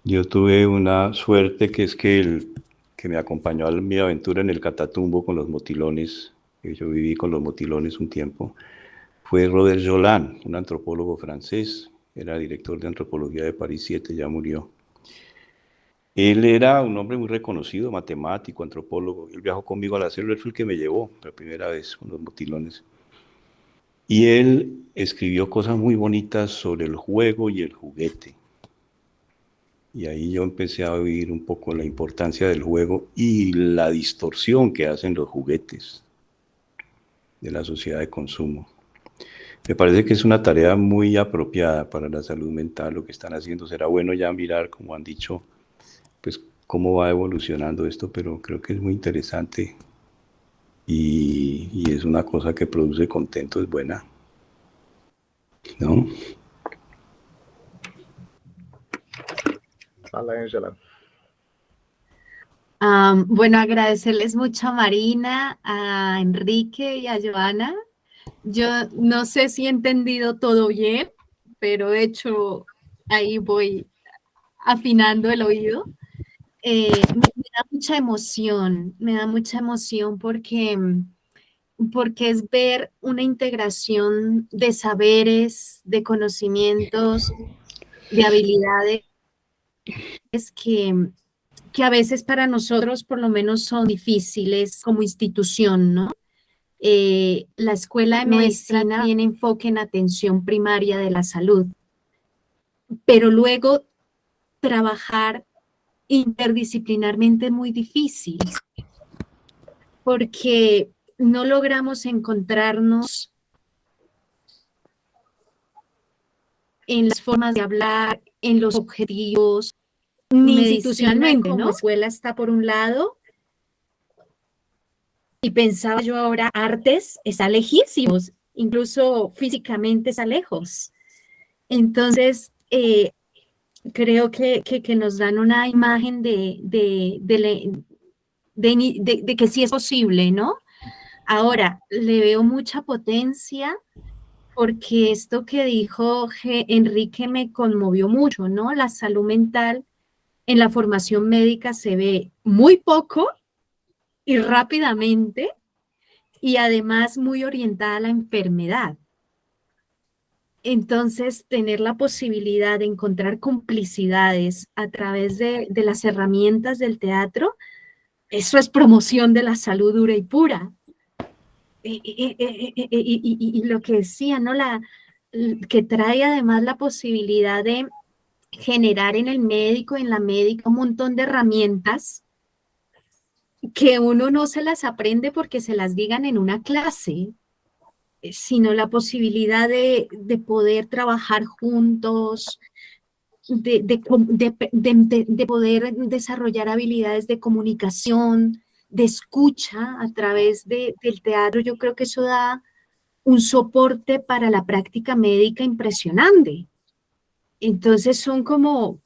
Yo tuve una suerte que es que que me acompañó a mi aventura en el Catatumbo con los motilones, que yo viví con los motilones un tiempo, fue Robert Jolin, un antropólogo francés, era director de antropología de París 7, ya murió. Él era un hombre muy reconocido, matemático, antropólogo. Él viajó conmigo a la selva, él fue el que me llevó la primera vez con los motilones. Y él escribió cosas muy bonitas sobre el juego y el juguete. Y ahí yo empecé a oír un poco la importancia del juego y la distorsión que hacen los juguetes de la sociedad de consumo. Me parece que es una tarea muy apropiada para la salud mental lo que están haciendo. Será bueno ya mirar, como han dicho, pues cómo va evolucionando esto, pero creo que es muy interesante y es una cosa que produce contento, es buena, ¿no? Fala, Ángela. Bueno, agradecerles mucho a Marina, a Enrique y a Joana. Yo no sé si he entendido todo bien, pero de hecho ahí voy afinando el oído. Me da mucha emoción porque es ver una integración de saberes, de conocimientos, de habilidades que a veces para nosotros por lo menos son difíciles como institución, ¿no? La escuela de medicina tiene enfoque en atención primaria de la salud, pero luego trabajar interdisciplinarmente muy difícil, porque no logramos encontrarnos en las formas de hablar, en los objetivos, ni institucionalmente, como escuela está por un lado, y pensaba yo ahora, artes está lejísimos, incluso físicamente está lejos. Entonces, creo que nos dan una imagen de que sí es posible, ¿no? Ahora, le veo mucha potencia porque esto que dijo Enrique me conmovió mucho, ¿no? La salud mental en la formación médica se ve muy poco y rápidamente y además muy orientada a la enfermedad. Entonces, tener la posibilidad de encontrar complicidades a través de las herramientas del teatro, eso es promoción de la salud dura y pura. Y lo que decía, ¿no? Que trae además la posibilidad de generar en el médico, en la médica, un montón de herramientas que uno no se las aprende porque se las digan en una clase, sino la posibilidad de poder trabajar juntos, de poder desarrollar habilidades de comunicación, de escucha a través del teatro. Yo creo que eso da un soporte para la práctica médica impresionante. Entonces son como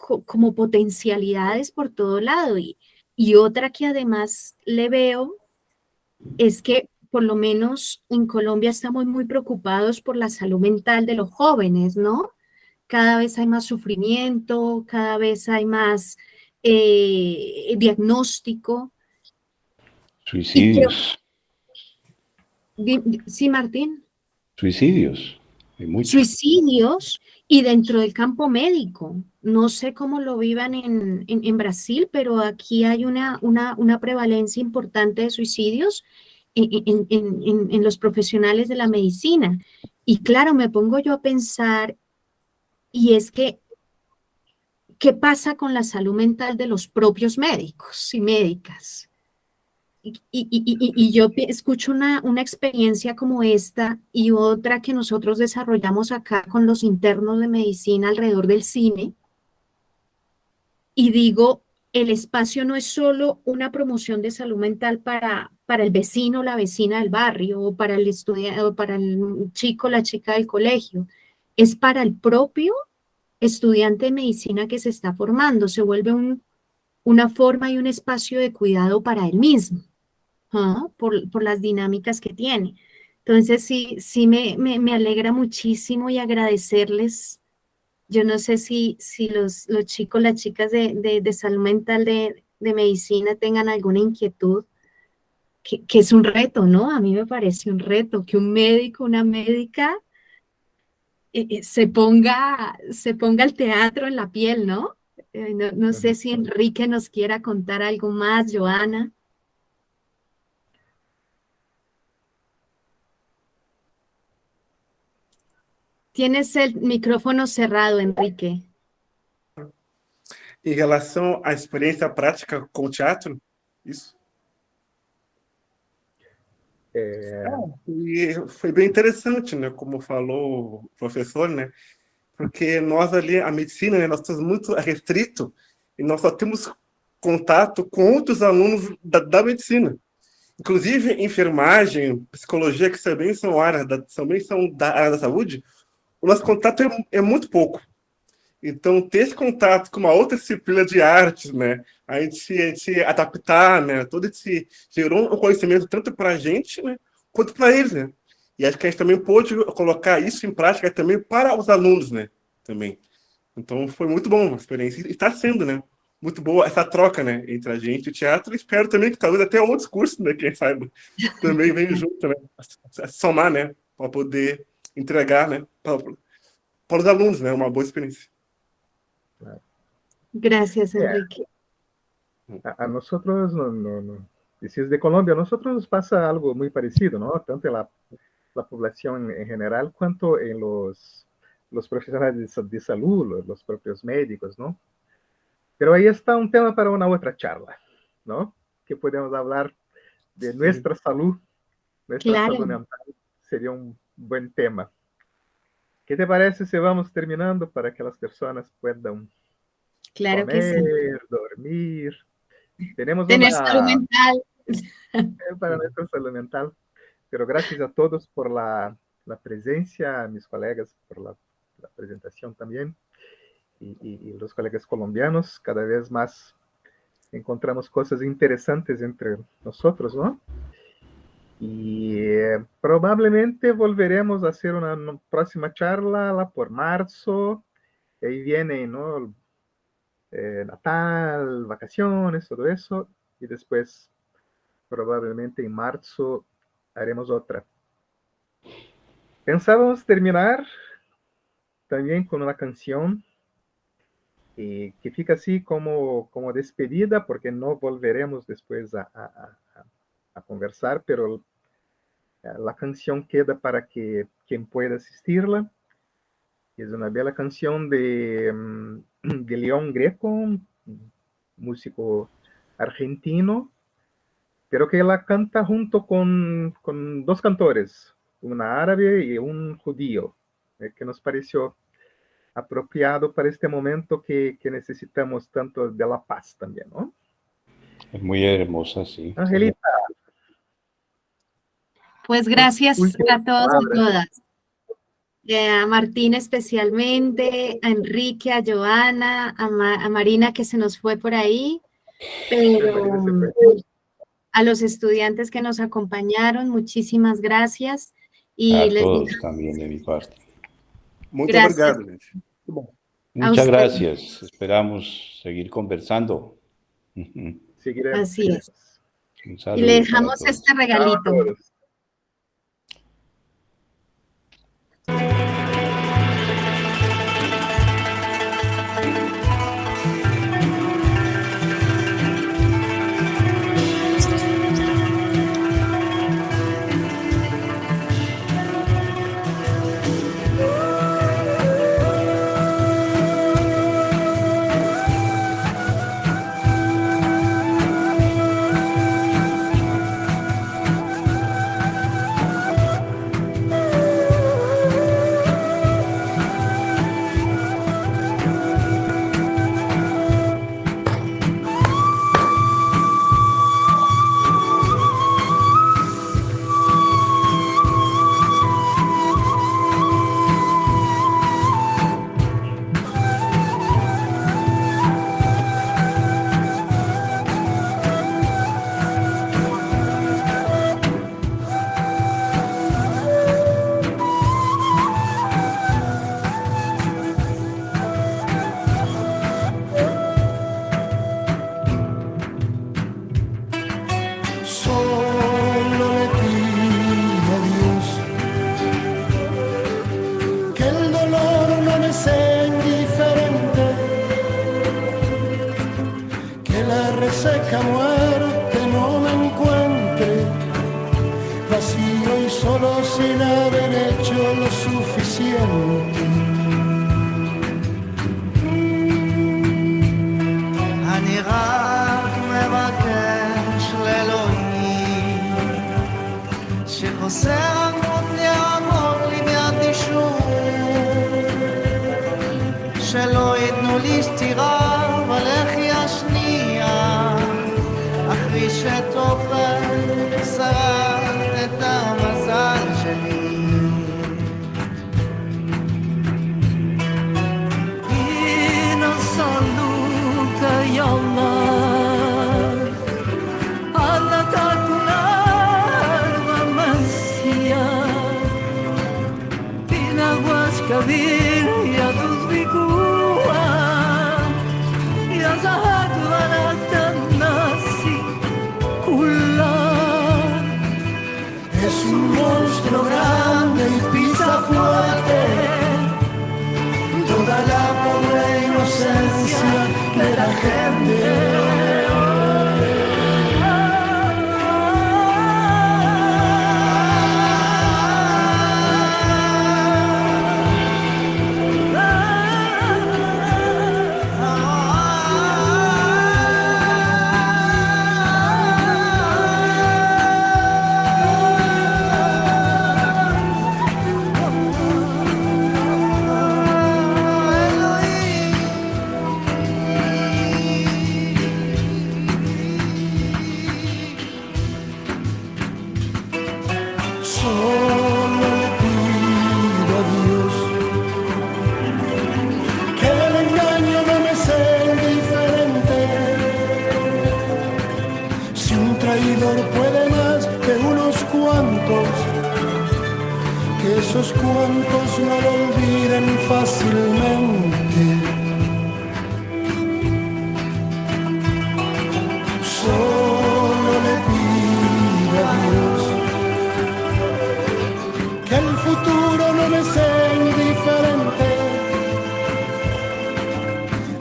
potencialidades por todo lado. Y otra que además le veo es que por lo menos en Colombia estamos muy preocupados por la salud mental de los jóvenes, ¿no? Cada vez hay más sufrimiento, cada vez hay más diagnóstico. Suicidios. Sí, Martín. Suicidios. Hay muchos. Suicidios y dentro del campo médico. No sé cómo lo vivan en Brasil, pero aquí hay una prevalencia importante de suicidios en los profesionales de la medicina. Y claro, me pongo yo a pensar, y es que, ¿qué pasa con la salud mental de los propios médicos y médicas? Y yo escucho una experiencia como esta y otra que nosotros desarrollamos acá con los internos de medicina alrededor del cine, y digo, el espacio no es solo una promoción de salud mental para el vecino o la vecina del barrio, o para el estudiante, o para el chico o la chica del colegio, es para el propio estudiante de medicina que se está formando, se vuelve una forma y un espacio de cuidado para él mismo. Por las dinámicas que tiene. Entonces, sí me alegra muchísimo y agradecerles. Yo no sé si los chicos, las chicas de salud mental de medicina tengan alguna inquietud, que es un reto, ¿no? A mí me parece un reto que un médico, una médica se ponga el teatro en la piel, ¿no? No sé si Enrique nos quiera contar algo más, Joana. Tienes el micrófono cerrado, Enrique. Em relação à experiência prática com o teatro, isso? E foi bem interessante, né? Como falou o professor, né? Porque nós ali, a medicina, né, nós estamos muito restrito e nós só temos contato com outros alunos da medicina. Inclusive, enfermagem, psicologia, que também são da área da saúde, o nosso contato é muito pouco. Então, ter esse contato com uma outra disciplina de artes, né? A gente adaptar, né? Todo esse gerou um conhecimento tanto para a gente, né? Quanto para eles, né? E acho que a gente também pôde colocar isso em prática também para os alunos, né? Também. Então, foi muito bom a experiência. E está sendo, né? Muito boa essa troca, né? Entre a gente e o teatro. Espero também que talvez até outros cursos, né? Quem saiba, também venham junto, né? A somar, né? Para poder entregar, né? Para os alunos, né? Uma boa experiência. Gracias, Enrique. A nosotros, si es de Colombia, a nosotros nos pasa algo muy parecido, ¿no? Tanto en la población en general, cuanto en los profesionales de salud, los propios médicos, ¿no? Pero ahí está un tema para una otra charla, ¿no? Que podemos hablar de nuestra salud, nuestra Claro. salud mental. Sería un buen tema. ¿Qué te parece si vamos terminando para que las personas puedan Claro que sí. comer, dormir? Tenemos Tener salud una mental. para nuestra salud mental. Pero gracias a todos por la presencia, a mis colegas por la presentación también, y los colegas colombianos. Cada vez más encontramos cosas interesantes entre nosotros, ¿no? Y probablemente volveremos a hacer una próxima charla por marzo. Ahí viene, ¿no? Natal, vacaciones, todo eso. Y después, probablemente en marzo, haremos otra. Pensábamos terminar también con una canción que fica así como despedida, porque no volveremos después a conversar, pero la canción queda para que quien pueda asistirla. Es una bella canción de León Greco, un músico argentino, pero que la canta junto con dos cantores, una árabe y un judío, que nos pareció apropiado para este momento que necesitamos tanto de la paz también, ¿no? Es muy hermosa, sí. Angelita. Pues gracias Últimas a todos y palabras. todas. A Martín especialmente, a Enrique, a Joana, a Marina que se nos fue por ahí, pero a los estudiantes que nos acompañaron, muchísimas gracias. Y A les todos también de mi parte. Muito Gracias. obrigado, gente. Muito bom. Muchas usted. gracias. Esperamos seguir conversando. Seguiremos. Así es. Un Y saludo le para dejamos todos. este regalito. Chao a todos. Solo le pido a Dios que el dolor no me sea indiferente, que la reseca muerte no me encuentre vacío y solo sin haber hecho lo suficiente. אני רק מבקש לאלוהים שחוסר עמוד יעמוד לי באדישות, שלא ייתנו לי סתירה בלחי השנייה אחרי שתופר שרד את המזל שלי. Ya Allah, anlatacaklar vamasiya, pinaguas kabir ya tuzbikua, ya zahad valatan nasi kullar. Es un monstruo grande y pisa fuerte toda la pobre inocencia de la gente. Solo le pido a Dios que el engaño no me sea indiferente. Si un traidor puede más que unos cuantos, que esos cuantos no lo olviden fácilmente. Solo le pido a Dios que el futuro no me sea indiferente.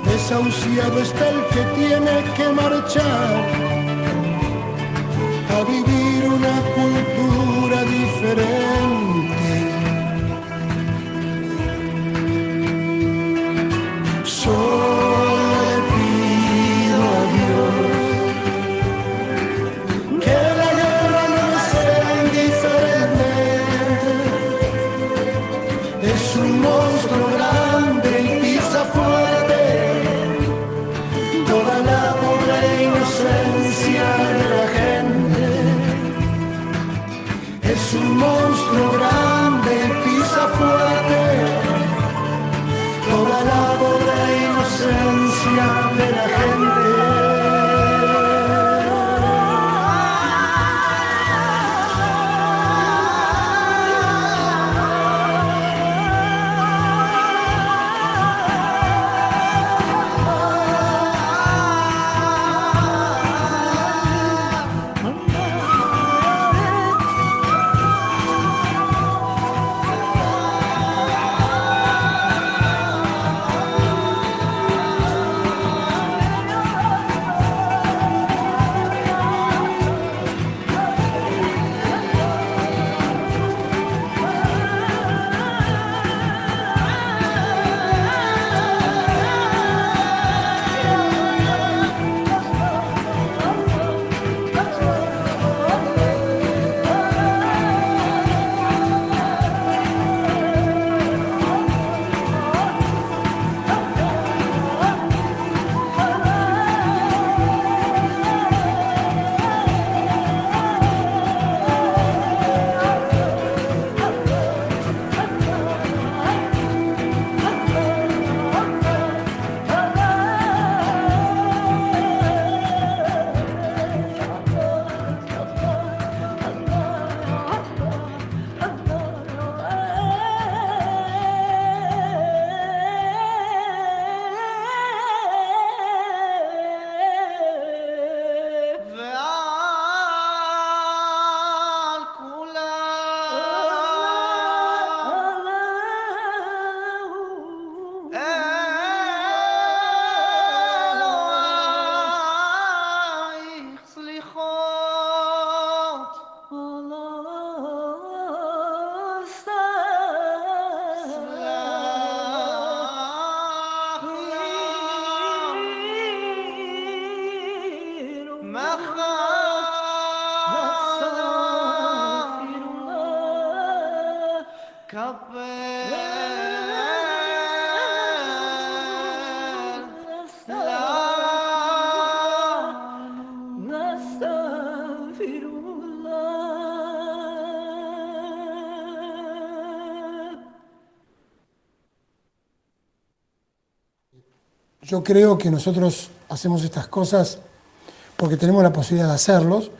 Desahuciado está el que tiene que marchar a vivir una cultura diferente. Solo le pido a Dios que la guerra no me sea indiferente. Es un monstruo grande y pisa fuerte toda la pobre inocencia de la gente. Es un monstruo grande y pisa fuerte toda la pobre inocencia de la gente. Yo creo que nosotros hacemos estas cosas porque tenemos la posibilidad de hacerlos.